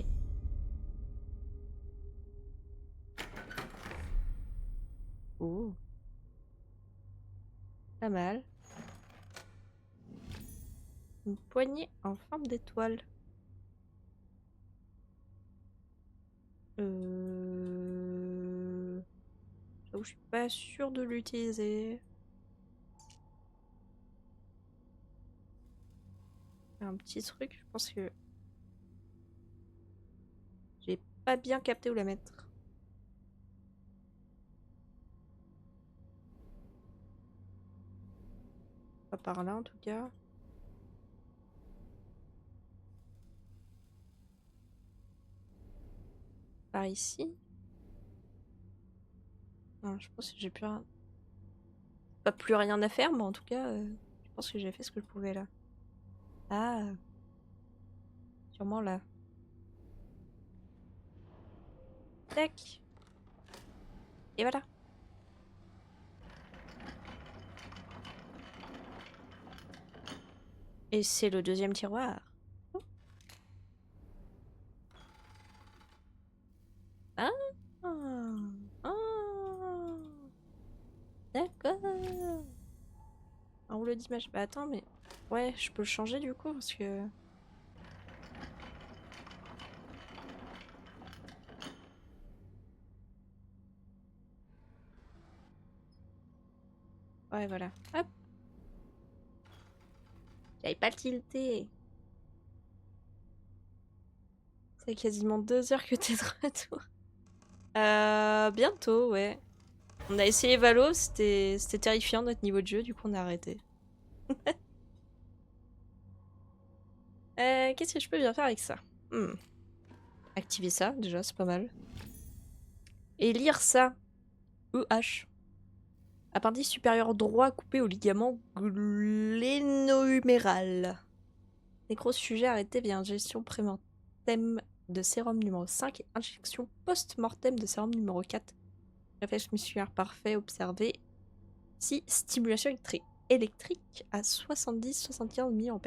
Ouh, pas mal. Une poignée en forme d'étoile. J'avoue, je suis pas sûre de l'utiliser. Un petit truc, je pense que j'ai pas bien capté où la mettre. Pas par là en tout cas. Par ici. Non, je pense que j'ai plus rien... Pas plus rien à faire, mais en tout cas, je pense que j'ai fait ce que je pouvais là. Ah, sûrement là. Tac. Et voilà. Et c'est le deuxième tiroir. Ah, ah, d'accord. Un rouleau d'image. Bah attends, mais... Ouais, je peux le changer du coup, parce que... Ouais, voilà. Hop. J'avais pas tilté. Ça fait quasiment 2 heures que t'es de retour. Bientôt, ouais. On a essayé Valo, c'était terrifiant notre niveau de jeu, du coup on a arrêté. Qu'est-ce que je peux bien faire avec ça? Activer ça, déjà, c'est pas mal. Et lire ça. EH. Appendice supérieur droit coupé au ligament gléno-huméral. Nécrose-sujet arrêté via ingestion pré-mortem de sérum numéro 5 et injection post-mortem de sérum numéro 4. Réflexe musculaire parfait observé. Si stimulation électrique à 70-75 mA.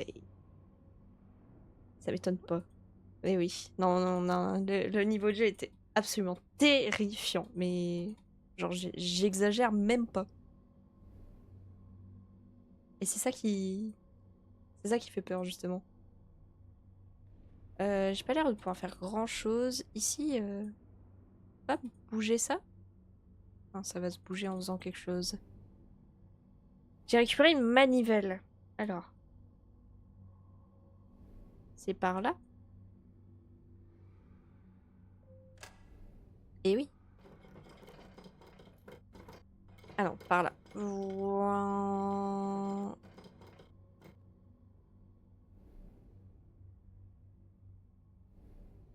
Ça m'étonne pas. Mais oui, non, le niveau de jeu était absolument terrifiant. Mais genre, j'exagère même pas. Et c'est ça qui fait peur, justement. J'ai pas l'air de pouvoir faire grand chose. Ici, pas bouger ça? Non, ça va se bouger en faisant quelque chose. J'ai récupéré une manivelle. Alors. C'est par là? Eh oui. Ah non, par là.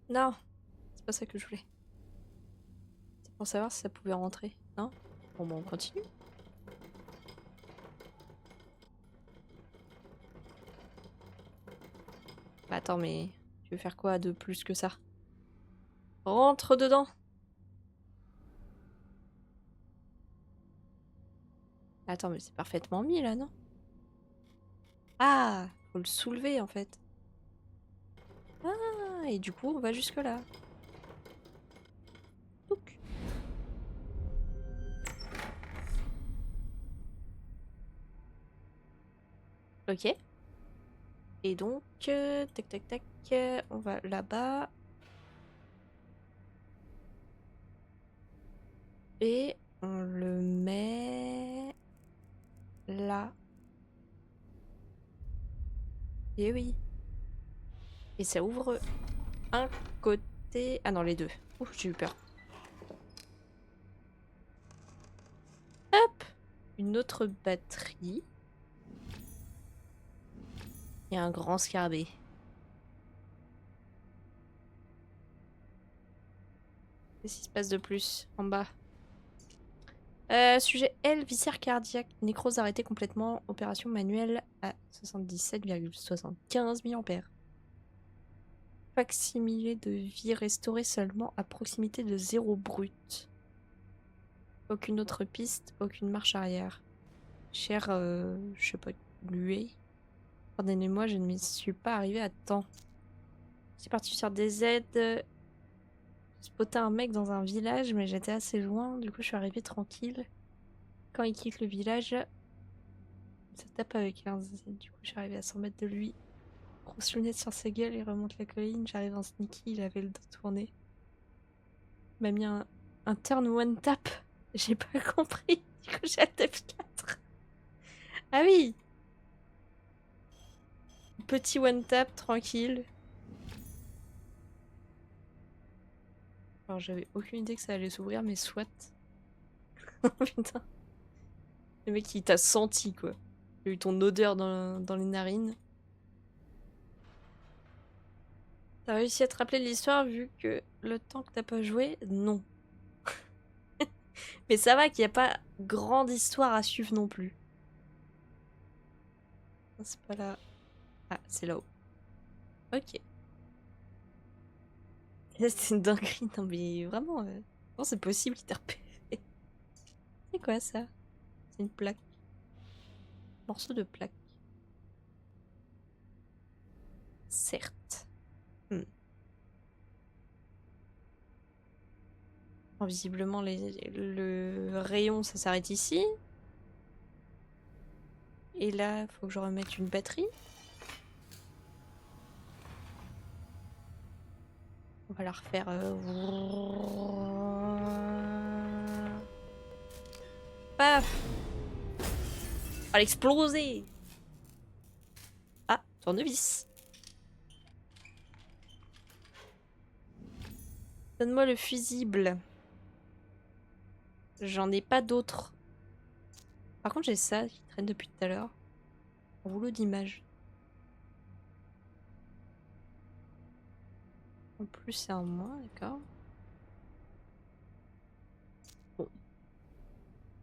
Non, c'est pas ça que je voulais. C'est pour savoir si ça pouvait rentrer. Non? Bon, on continue. Bah attends, mais tu veux faire quoi de plus que ça? Rentre dedans! Attends, mais c'est parfaitement mis là, non? Ah! Faut le soulever en fait. Ah! Et du coup, on va jusque là. Touc. Ok. Et donc, tac tac tac, on va là-bas. Et on le met là. Et oui. Et ça ouvre un côté... Ah non, les deux. Ouf, j'ai eu peur. Hop! Une autre batterie. Et un grand scarabée. Qu'est-ce qui se passe de plus en bas? Sujet L, viscère cardiaque, nécrose arrêtée complètement, opération manuelle à 77,75 mA. Facsimilé de vie restauré seulement à proximité de 0 brut. Aucune autre piste, aucune marche arrière. Cher, je sais pas, Lué. Pardonnez-moi, je ne m'y suis pas arrivée à temps. J'ai parti sur des aides. J'ai spoté un mec dans un village, mais j'étais assez loin, du coup je suis arrivée tranquille. Quand il quitte le village, ça tape avec un Z. Du coup je suis arrivée à 100 mètres de lui. Grosse lunette sur sa gueule, il remonte la colline, j'arrive en sneaky, il avait le dos tourné. Il m'a mis un turn one tap. J'ai pas compris. Du coup j'ai tap 4. Ah oui! Petit one tap, tranquille. Alors j'avais aucune idée que ça allait s'ouvrir, mais soit. Putain. Le mec il t'a senti quoi. Il a eu ton odeur dans les narines. T'as réussi à te rappeler de l'histoire vu que le temps que t'as pas joué? Non. Mais ça va qu'il n'y a pas grande histoire à suivre non plus. C'est pas là. Ah, c'est là-haut. Ok. C'est une dinguerie. Non mais vraiment, comment c'est possible qu'il t'ait repéré? C'est quoi ça? C'est une plaque. Morceau de plaque. Certes. Bon, visiblement, le rayon, ça s'arrête ici. Et là, faut que je remette une batterie. On va la refaire. Paf! Elle a explosé! Ah, tournevis. Donne-moi le fusible. J'en ai pas d'autres. Par contre, j'ai ça qui traîne depuis tout à l'heure. Rouleau d'image. En plus, c'est un moins, d'accord. Bon.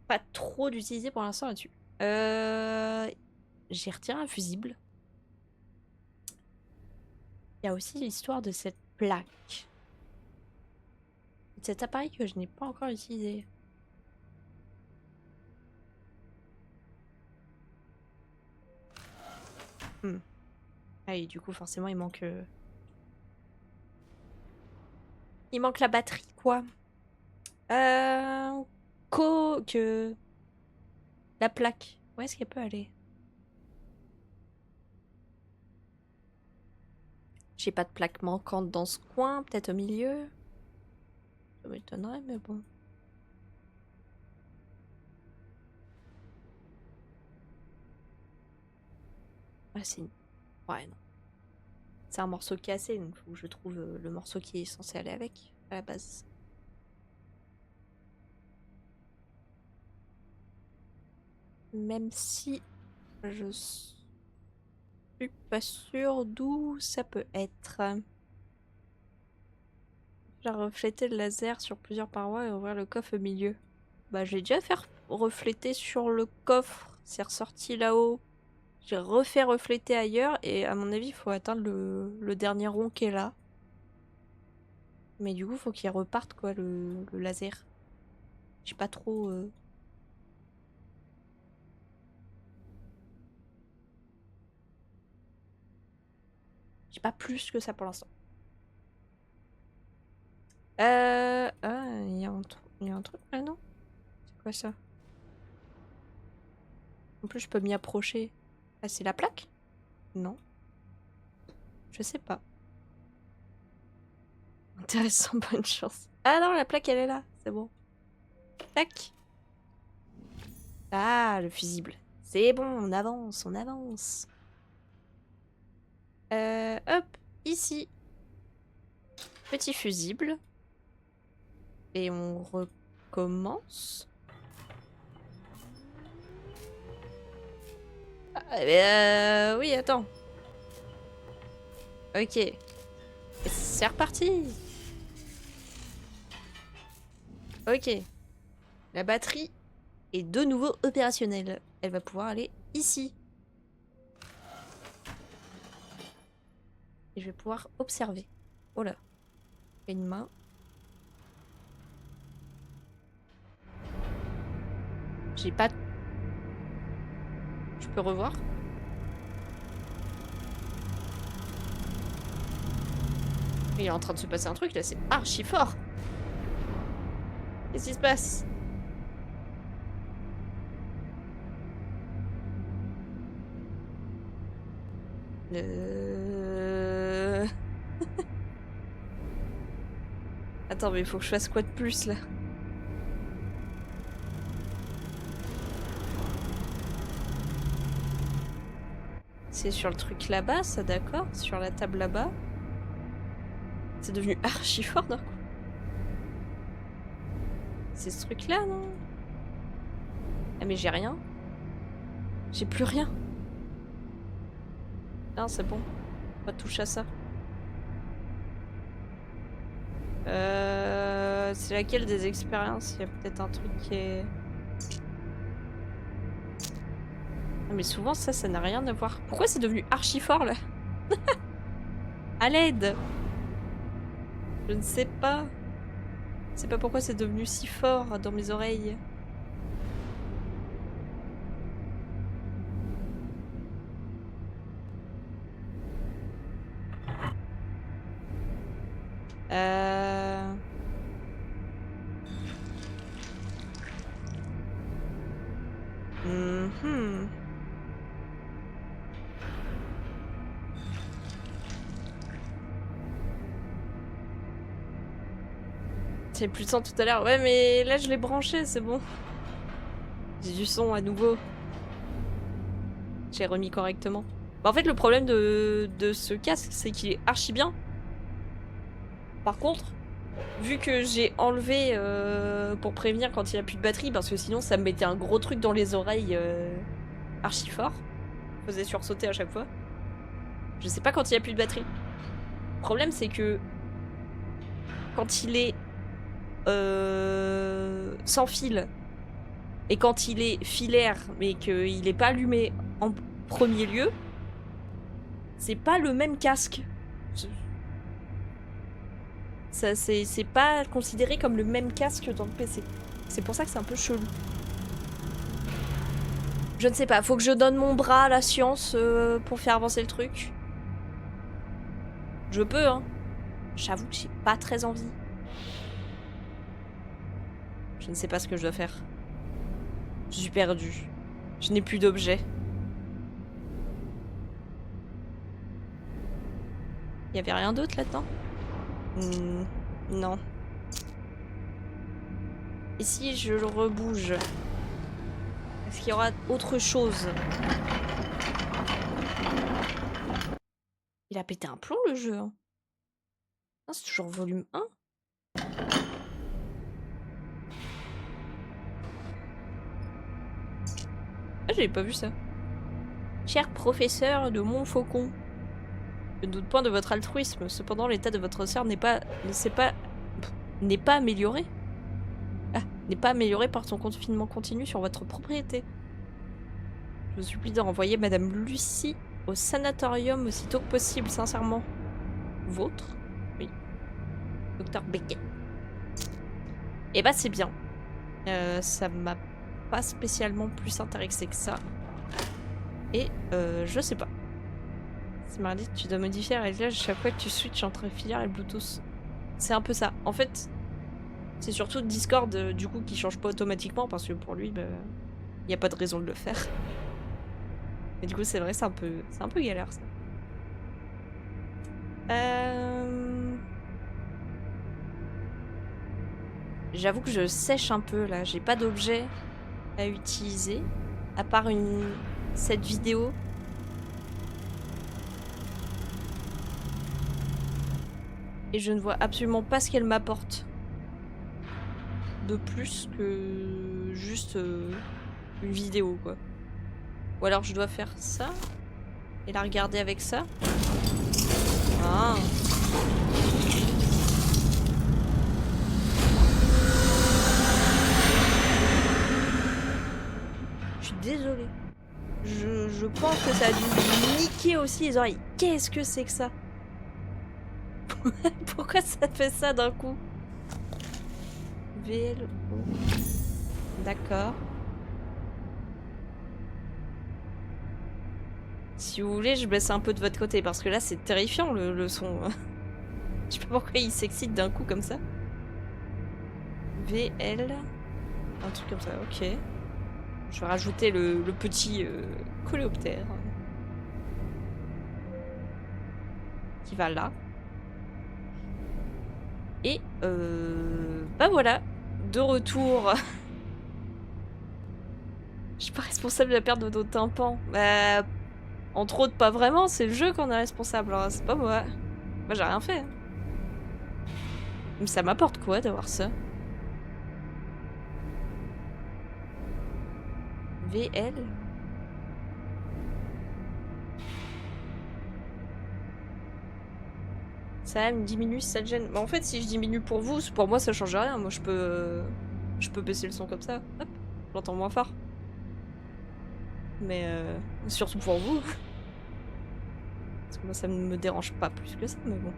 Pas trop d'utiliser pour l'instant là-dessus. J'ai retiré un fusible. Il y a aussi l'histoire de cette plaque. Cet appareil que je n'ai pas encore utilisé. Ah et du coup forcément il manque... Il manque la batterie quoi. Que... La plaque. Où est-ce qu'elle peut aller? J'ai pas de plaque manquante dans ce coin, peut-être au milieu. Ça m'étonnerait mais bon. Ah c'est... Ouais non. C'est un morceau cassé, donc faut que je trouve le morceau qui est censé aller avec, à la base. Même si je suis pas sûre d'où ça peut être. J'ai reflété le laser sur plusieurs parois et ouvrir le coffre au milieu. Bah j'ai déjà fait refléter sur le coffre, c'est ressorti là-haut. J'ai refait refléter ailleurs et à mon avis il faut atteindre le dernier rond qui est là. Mais du coup faut qu'il reparte quoi le laser. J'ai pas trop... J'ai pas plus que ça pour l'instant. Ah, il y a un truc là, non? C'est quoi ça? En plus, je peux m'y approcher. Ah, c'est la plaque? Non. Je sais pas. Intéressant, bonne chance. Ah non, la plaque, elle est là. C'est bon. Tac. Ah, le fusible. C'est bon, on avance, on avance. Hop, ici. Petit fusible. Et on recommence. Ah, oui, attends. Ok. Et c'est reparti. Ok. La batterie est de nouveau opérationnelle. Elle va pouvoir aller ici. Et je vais pouvoir observer. Oh là. Une main. J'ai pas... Je peux revoir? Il est en train de se passer un truc là, c'est archi fort. Qu'est-ce qui se passe? Attends, mais il faut que je fasse quoi de plus là? C'est sur le truc là-bas, ça d'accord? Sur la table là-bas? C'est devenu archi fort d'un coup. C'est ce truc là, non? Ah mais j'ai rien. J'ai plus rien. Non, c'est bon. On va toucher à ça. C'est laquelle des expériences? Il y a peut-être un truc qui est... Ah, mais souvent ça n'a rien à voir. Pourquoi c'est devenu archi fort là? À l'aide! Je ne sais pas. Je sais pas pourquoi c'est devenu si fort dans mes oreilles. J'ai plus de son tout à l'heure. Ouais, mais là je l'ai branché, c'est bon. J'ai du son à nouveau. J'ai remis correctement. Bah, en fait, le problème de ce casque, c'est qu'il est archi bien. Par contre, vu que j'ai enlevé pour prévenir quand il n'y a plus de batterie, parce que sinon ça me mettait un gros truc dans les oreilles archi fort. Faisait sursauter à chaque fois. Je sais pas quand il n'y a plus de batterie. Le problème c'est que quand il est sans fil et quand il est filaire mais qu'il n'est pas allumé en premier lieu, c'est pas le même casque. Ça, c'est pas considéré comme le même casque dans le PC. C'est pour ça que c'est un peu chelou. Je ne sais pas, faut que je donne mon bras à la science pour faire avancer le truc. Je peux, hein. J'avoue que j'ai pas très envie. Je ne sais pas ce que je dois faire. Je suis perdue. Je n'ai plus d'objets. Y avait rien d'autre là-dedans? Non. Et si je le rebouge? Est-ce qu'il y aura autre chose? Il a pété un plomb le jeu. Hein. Ah, c'est toujours volume 1. Ah, j'avais pas vu ça. Cher professeur de Montfaucon, je ne doute point de votre altruisme. Cependant, l'état de votre sœur n'est pas amélioré. Ah, n'est pas amélioré par son confinement continu sur votre propriété. Je vous supplie de renvoyer Madame Lucie au sanatorium aussitôt que possible, sincèrement. Vôtre? Oui. Docteur Beckett. Eh bah c'est bien. Ça m'a pas spécialement plus intéressé que ça. Et je sais pas. C'est mardi, tu dois modifier la réglage à chaque fois que tu switches entre filière et Bluetooth. C'est un peu ça. En fait, c'est surtout Discord du coup qui change pas automatiquement parce que pour lui, bah, y a pas de raison de le faire. Mais du coup, c'est vrai, c'est un peu galère ça. J'avoue que je sèche un peu là. J'ai pas d'objet à utiliser à part cette vidéo. Et je ne vois absolument pas ce qu'elle m'apporte de plus que juste une vidéo quoi. Ou alors je dois faire ça et la regarder avec ça. Ah. Je suis désolée. Je pense que ça a dû me niquer aussi les oreilles. Qu'est-ce que c'est que ça? Pourquoi ça fait ça d'un coup? VLO. D'accord. Si vous voulez, je baisse un peu de votre côté parce que là c'est terrifiant le son. Je sais pas pourquoi il s'excite d'un coup comme ça. VL. Un truc comme ça, ok. Je vais rajouter le petit coléoptère. Qui va là. Et bah voilà. De retour. Je suis pas responsable de la perte de nos tympans. Bah, entre autres, pas vraiment. C'est le jeu qu'on est responsable. Hein. C'est pas moi. Moi, j'ai rien fait. Mais ça m'apporte quoi d'avoir ça? VL. Ça me diminue si ça te gêne. Mais en fait, si je diminue pour vous, pour moi, ça change rien. Moi, je peux baisser le son comme ça. Hop, j'entends moins fort. Mais surtout pour vous. Parce que moi, ça ne me dérange pas plus que ça, mais bon.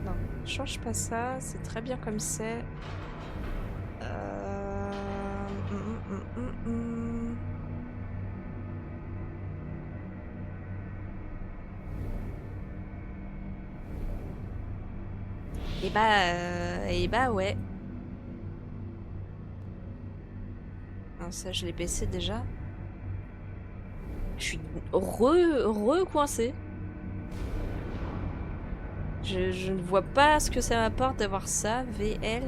Non, change pas ça. C'est très bien comme c'est. Et bah ouais. Non, ça je l'ai baissé déjà. Je suis recoincée. Je ne vois pas ce que ça m'apporte d'avoir ça. VL.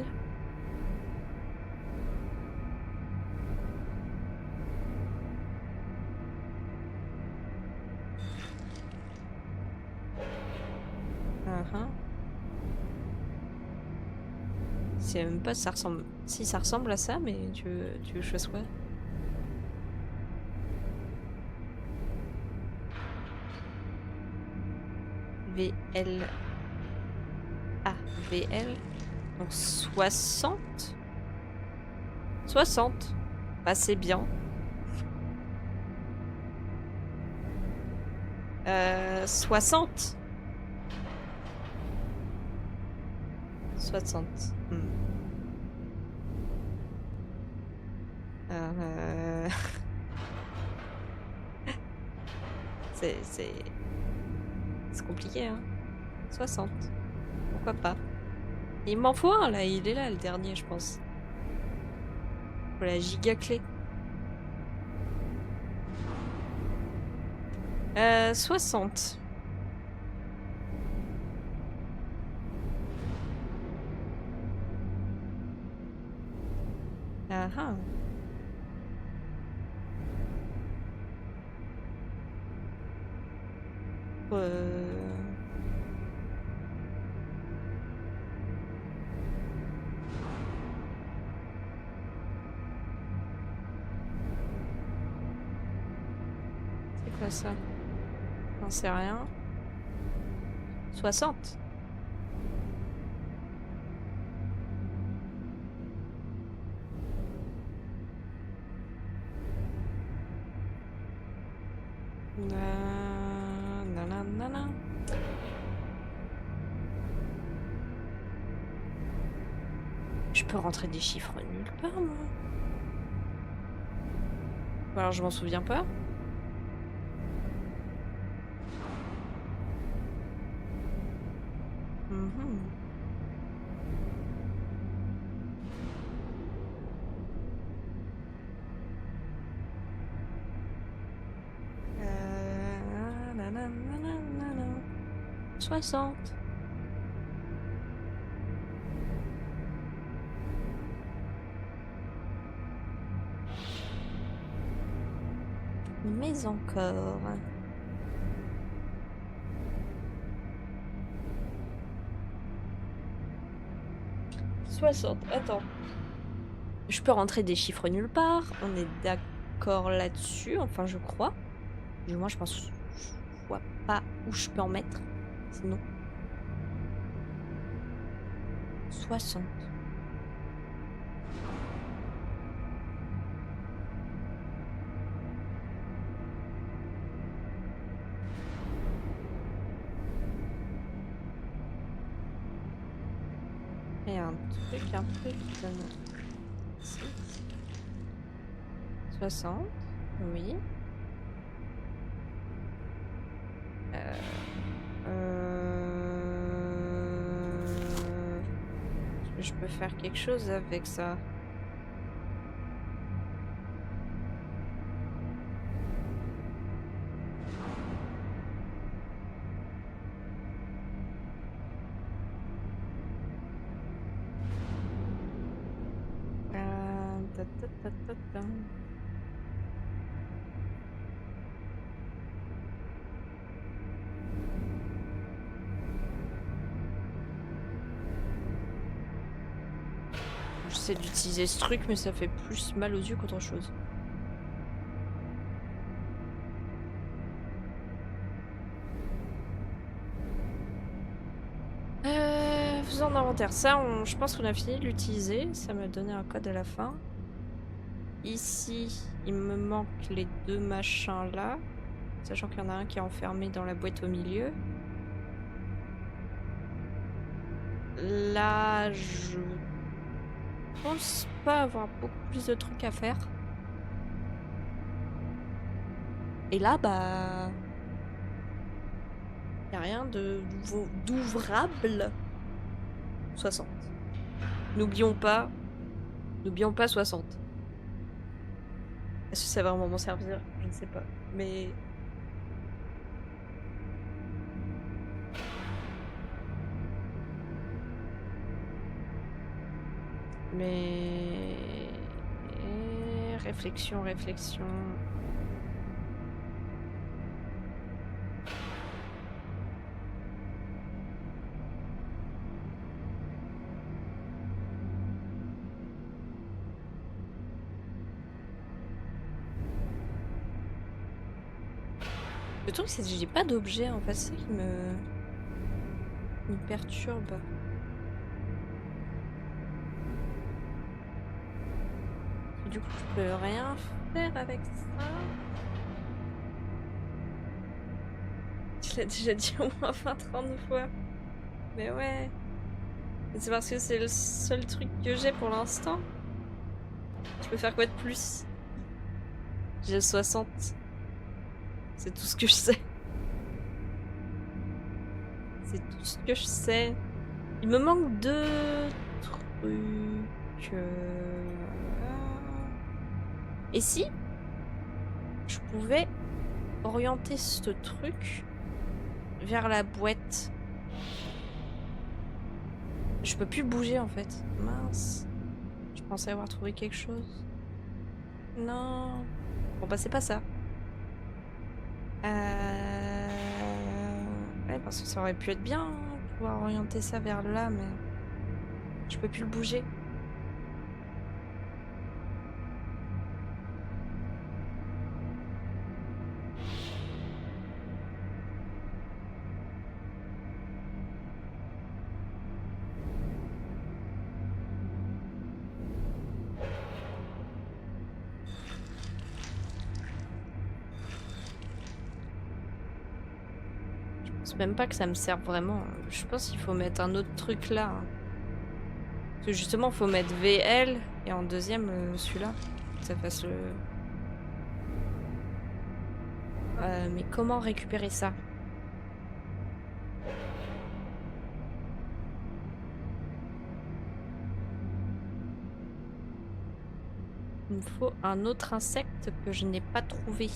sais même pas si ça ressemble... Si ça ressemble à ça, mais tu veux que je fasse quoi? VL... Ah, VL... Donc 60? 60. Bah c'est bien. 60. 60. C'est compliqué, hein. 60. Pourquoi pas? Il m'en faut un, là. Il est là, le dernier, je pense. Pour la giga clé. 60. Ah ah. C'est quoi ça? J'en sais rien. 60. Nanana. Je peux rentrer des chiffres nulle part, moi. Ou alors je m'en souviens pas. Nanana. 60. Mais encore. « 60. Attends. Je peux rentrer des chiffres nulle part. On est d'accord là-dessus. Enfin, je crois. Du moins, je pense... Je vois pas où je peux en mettre. Sinon... 60. Et un truc donne... 60. Oui. Je peux faire quelque chose avec ça. J'essaie d'utiliser ce truc, mais ça fait plus mal aux yeux qu'autre chose. Faisons un inventaire. Ça, je pense qu'on a fini de l'utiliser. Ça m'a donné un code à la fin. Ici, il me manque les deux machins là. Sachant qu'il y en a un qui est enfermé dans la boîte au milieu. Là, je pense pas avoir beaucoup plus de trucs à faire. Et là, bah... y a rien d'ouvrable. 60. N'oublions pas 60. Est-ce que ça va vraiment m'en servir? Je ne sais pas. Mais... Réflexion. Le truc, c'est que j'ai pas d'objet en fait, c'est ça qui me perturbe. Et du coup, je peux rien faire avec ça. Je l'ai déjà dit au moins 20-30 fois. Mais ouais. C'est parce que c'est le seul truc que j'ai pour l'instant. Je peux faire quoi de plus? J'ai 60. C'est tout ce que je sais. C'est tout ce que je sais. Il me manque 2 trucs. Et si je pouvais orienter ce truc vers la boîte? Je peux plus le bouger en fait. Mince. Je pensais avoir trouvé quelque chose. Non. Bon bah c'est pas ça. Ouais, parce que ça aurait pu être bien, hein, pouvoir orienter ça vers là, mais je peux plus le bouger. Je pense même pas que ça me serve vraiment. Je pense qu'il faut mettre un autre truc là, hein. Parce que justement, il faut mettre VL et en deuxième celui-là. Que ça fasse le. Mais comment récupérer ça? Il me faut un autre insecte que je n'ai pas trouvé.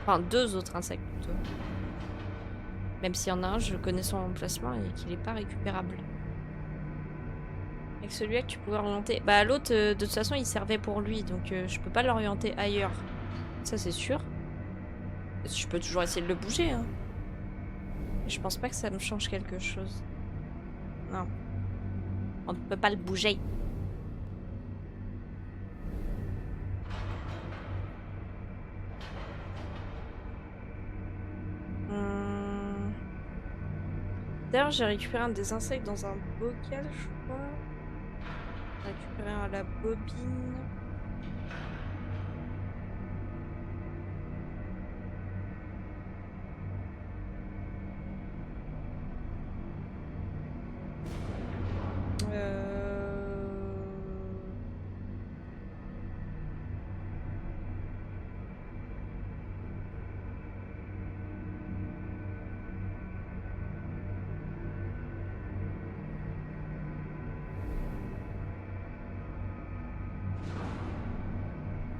Enfin, 2 autres insectes plutôt. Même s'il y en a un, je connais son emplacement et qu'il n'est pas récupérable. Avec celui-là que tu pouvais orienter. Bah l'autre, de toute façon, il servait pour lui, donc je peux pas l'orienter ailleurs. Ça c'est sûr. Je peux toujours essayer de le bouger, hein. Mais je pense pas que ça me change quelque chose. Non. On ne peut pas le bouger. D'ailleurs, j'ai récupéré un des insectes dans un bocal, je crois. J'ai récupéré un à la bobine.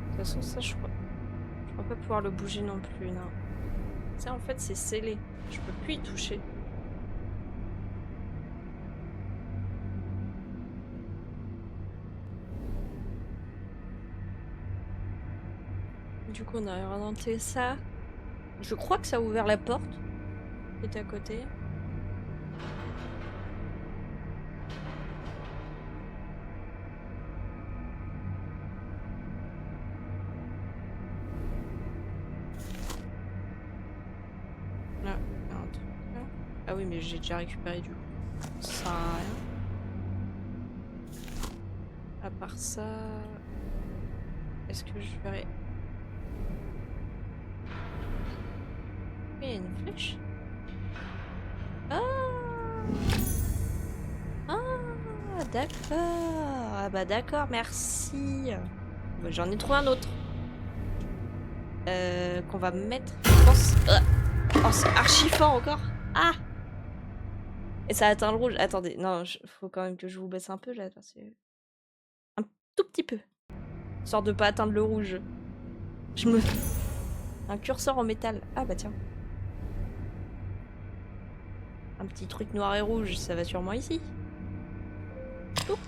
De toute façon, ça, je crois pas pouvoir le bouger non plus, non. Ça, en fait, c'est scellé. Je peux plus y toucher. Du coup, on a orienté ça. Je crois que ça a ouvert la porte qui était à côté. Là, il y a un truc là. Ah oui, mais j'ai déjà récupéré du coup. Ça sert à rien. À part ça, est-ce que je verrai... Mais il y a une flèche. Ah, ah, d'accord. Ah bah d'accord, merci. Bah, j'en ai trouvé un autre. Qu'on va mettre, je pense... Oh, c'est archi fort encore. Ah. Et ça atteint le rouge. Attendez, non, faut quand même que je vous baisse un peu là. Parce que... Un tout petit peu. Histoire de pas atteindre le rouge. Je me... Un curseur en métal. Ah bah tiens. Un petit truc noir et rouge, ça va sûrement ici. Oh.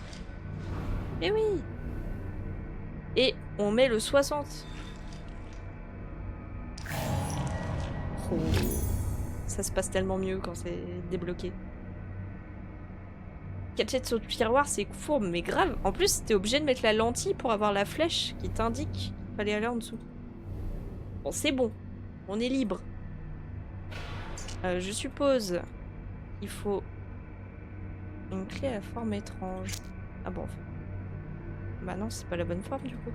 Mais oui. Et on met le 60. Oh. Ça se passe tellement mieux quand c'est débloqué. Gadget sur le tiroir, c'est fourbe, mais grave. En plus, t'es obligé de mettre la lentille pour avoir la flèche qui t'indique qu'il fallait aller en dessous. Bon, c'est bon. On est libre. Je suppose qu'il faut une clé à la forme étrange. Ah bon, bah non, c'est pas la bonne forme du coup.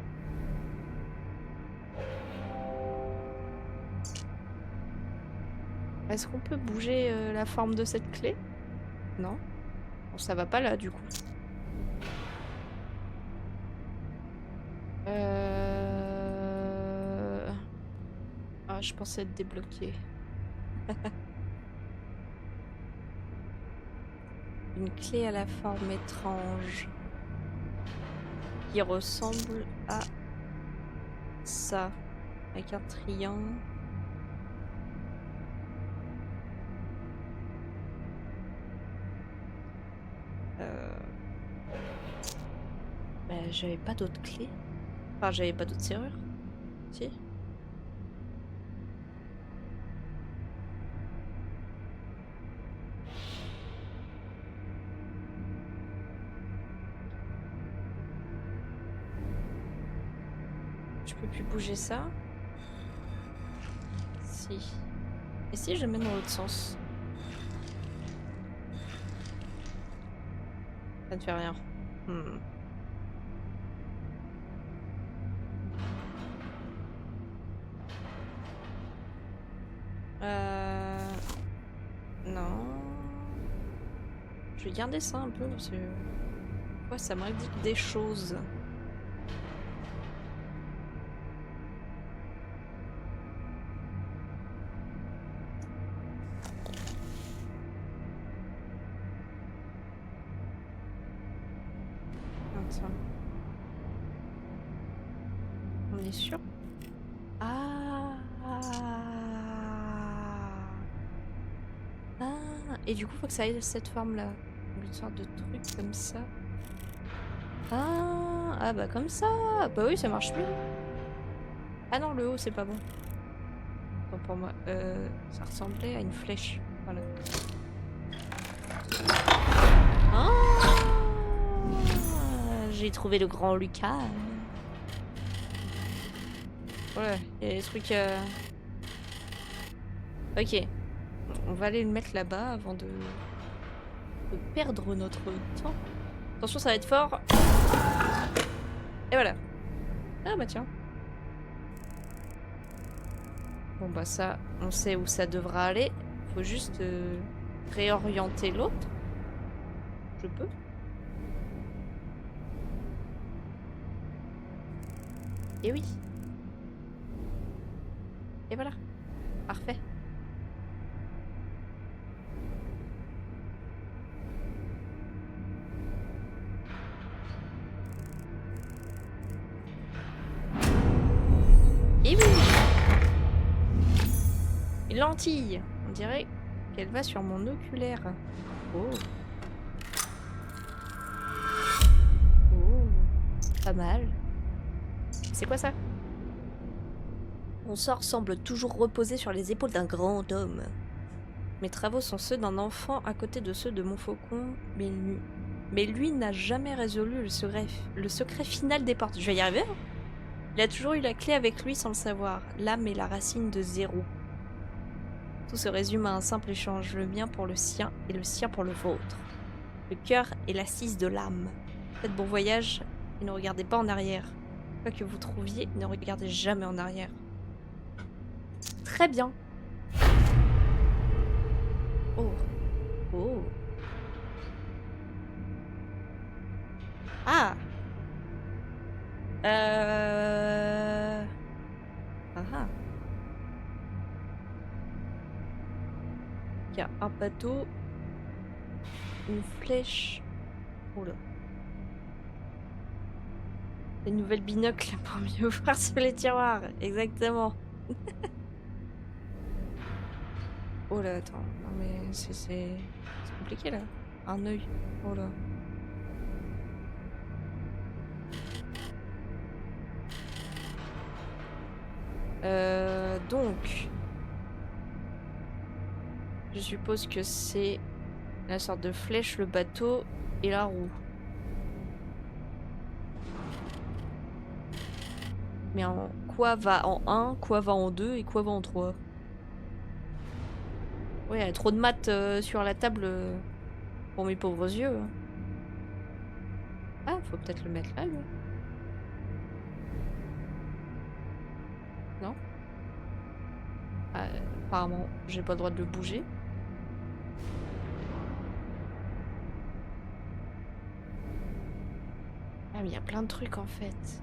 Est-ce qu'on peut bouger la forme de cette clé? Non. Bon, ça va pas là du coup. Ah, je pensais être débloqué. Une clé à la forme étrange qui ressemble à ça, avec un triangle. Bah, j'avais pas d'autres clés. Enfin, j'avais pas d'autres serrures. Si. Je peux plus bouger ça. Si. Et si je mets dans l'autre sens? Ça ne fait rien. Non. Je vais garder ça un peu parce que... Ouais, ça m'indique des choses. Attends. On est sûr? Ah. Et du coup, faut que ça aille cette forme-là. Une sorte de truc comme ça. Ah bah comme ça. Bah oui, ça marche plus. Ah non, le haut, c'est pas bon. Attends, pour moi, ça ressemblait à une flèche. Voilà. Ah, j'ai trouvé le grand Lucas. Voilà, il y a des trucs... Ok. On va aller le mettre là-bas avant de perdre notre temps. Attention, ça va être fort. Et voilà. Ah bah tiens. Bon bah ça, on sait où ça devra aller. Faut juste réorienter l'autre. Je peux. Et oui. Et voilà. Parfait. Et oui. Une lentille. On dirait qu'elle va sur mon oculaire. Oh. Oh. Pas mal. C'est quoi ça? Mon sort semble toujours reposer sur les épaules d'un grand homme. Mes travaux sont ceux d'un enfant à côté de ceux de mon faucon, mais lui n'a jamais résolu le secret final des portes. Je vais y arriver, hein. Il a toujours eu la clé avec lui sans le savoir. L'âme est la racine de zéro. Tout se résume à un simple échange, le mien pour le sien et le sien pour le vôtre. Le cœur est l'assise de l'âme. Faites bon voyage et ne regardez pas en arrière. Quoi que vous trouviez, ne regardez jamais en arrière. Très bien. Oh. Oh. Ah. Ah. Il y a un bateau. Une flèche. Oh là. Des nouvelles binocles pour mieux voir sur les tiroirs. Exactement. Oh là, attends. Non mais c'est compliqué là. Un œil. Oh là. Donc... Je suppose que c'est la sorte de flèche, le bateau et la roue. Mais quoi va en 1, quoi va en 2 et quoi va en 3? Ouais, y a trop de maths sur la table pour mes pauvres yeux. Hein. Ah, faut peut-être le mettre là, lui. Non? Ah, apparemment, j'ai pas le droit de le bouger. Ah, mais il y a plein de trucs en fait.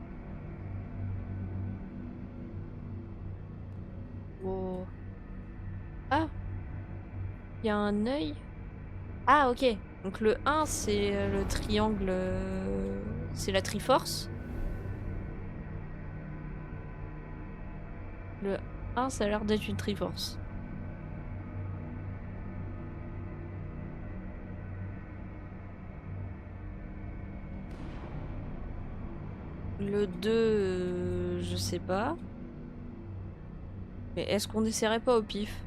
Oh. Ah! Il y a un œil. Ah, ok. Donc le 1, c'est le triangle. C'est la Triforce. Le 1, ça a l'air d'être une Triforce. Le 2, je sais pas. Mais est-ce qu'on essaierait pas au pif?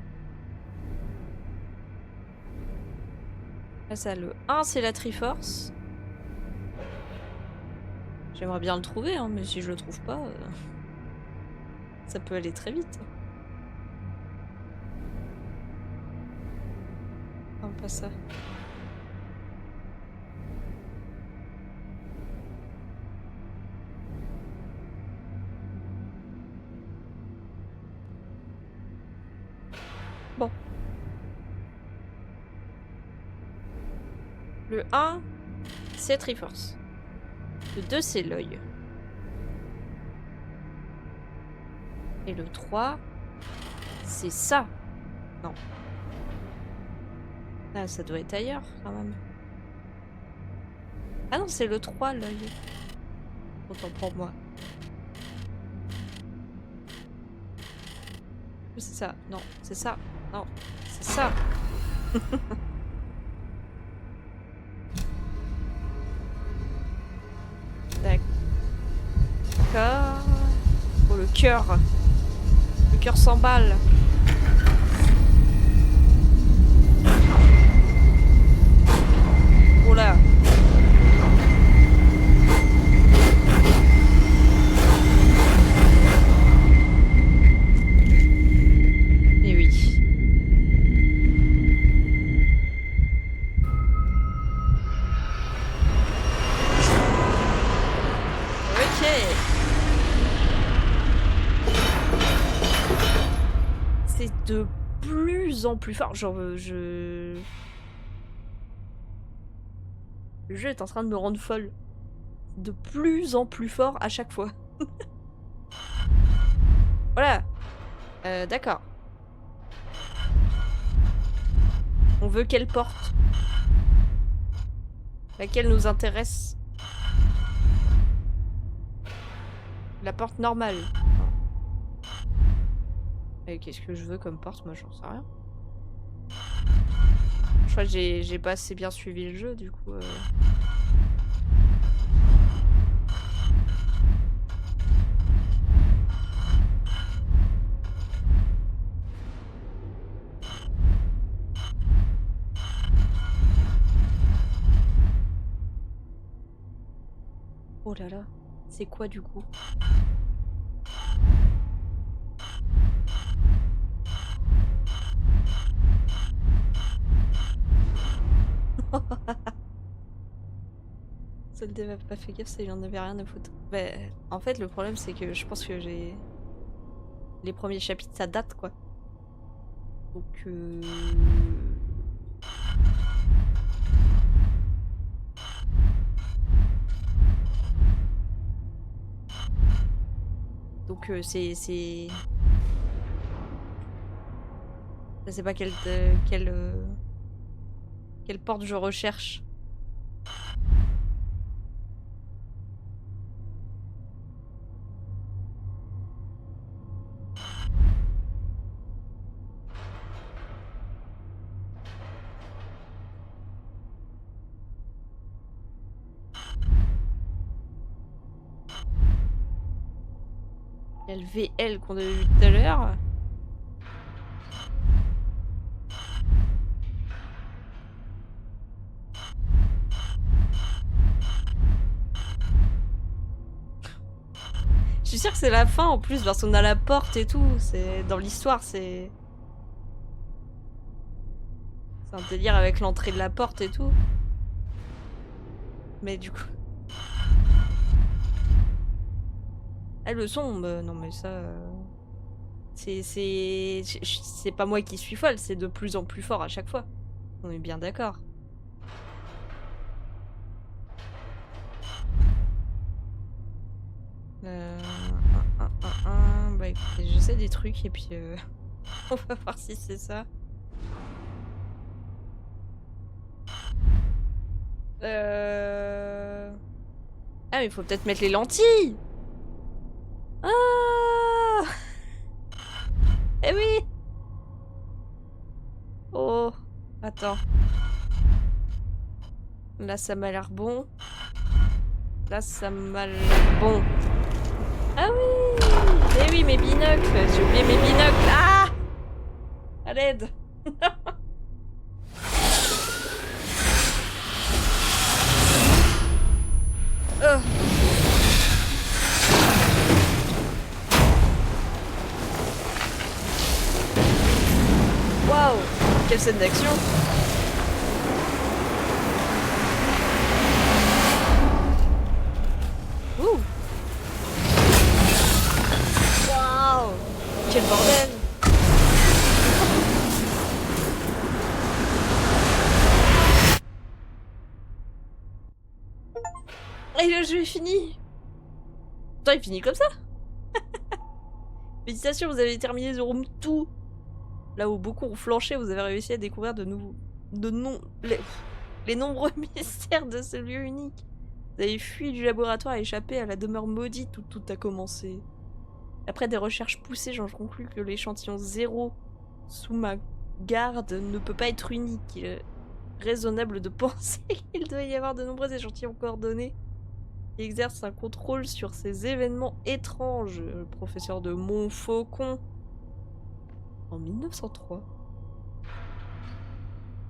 Là, ça, le 1, c'est la Triforce. J'aimerais bien le trouver, hein, mais si je le trouve pas, ça peut aller très vite. Non, pas ça. Bon. Le 1, c'est Triforce. Le 2, c'est l'œil. Et le 3, c'est ça. Non. Ah, ça doit être ailleurs, quand même. Ah non, c'est le 3, l'œil. Autant pour moi. C'est ça. Non, c'est ça. Non, c'est ça. D'accord. Oh, le cœur. Le cœur s'emballe. Oh là. Et oui. Ok. C'est de plus en plus fort. Genre, Le jeu est en train de me rendre folle. De plus en plus fort à chaque fois. Voilà. D'accord. On veut quelle porte? Laquelle nous intéresse? La porte normale. Et qu'est-ce que je veux comme porte? Moi, j'en sais rien. Je crois que j'ai pas assez bien suivi le jeu, du coup. Oh là là, c'est quoi du coup? Ça le dev a pas fait gaffe, ça il en avait rien à foutre. Bah, en fait, le problème c'est que je pense que j'ai... Les premiers chapitres, ça date quoi. Donc... Donc c'est... Je sais pas quelle porte je recherche. Il y a le VL qu'on a vu tout à l'heure. Je suis sûre que c'est la fin en plus, parce qu'on a la porte et tout. C'est dans l'histoire, c'est... C'est un délire avec l'entrée de la porte et tout. Mais du coup... Ah, le son, bah, non mais ça... C'est pas moi qui suis folle, c'est de plus en plus fort à chaque fois. On est bien d'accord. Bah écoutez, j'essaie des trucs et puis on va voir si c'est ça. Ah mais il faut peut-être mettre les lentilles. Ah. Eh oui. Oh, attends. Là ça m'a l'air bon. Là ça m'a l'air bon. Ah oui. Eh oui, mes binocles. J'ai oublié mes binocles. Ah. À l'aide. Oh. Waouh, quelle scène d'action. Ouh. Waouh, quel bordel. Et le jeu est fini. Attends, il finit comme ça. Félicitations, vous avez terminé The Room 2. Là où beaucoup ont flanché, vous avez réussi à découvrir les nombreux mystères de ce lieu unique. Vous avez fui du laboratoire et échappé à la demeure maudite où tout a commencé. Après des recherches poussées, j'en conclus que l'échantillon 0 sous ma garde ne peut pas être unique. Il est raisonnable de penser qu'il doit y avoir de nombreux échantillons coordonnés qui exercent un contrôle sur ces événements étranges. Le professeur de Montfaucon. En 1903.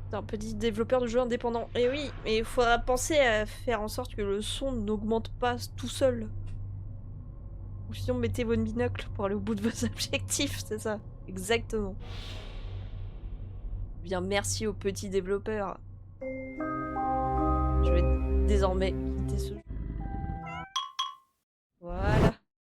C'est un petit développeur de jeux indépendant. Et oui, mais il faudra penser à faire en sorte que le son n'augmente pas tout seul. Ou sinon, mettez vos binocles pour aller au bout de vos objectifs, c'est ça. Exactement. Bien, merci aux petits développeurs. Je vais désormais quitter ce jeu.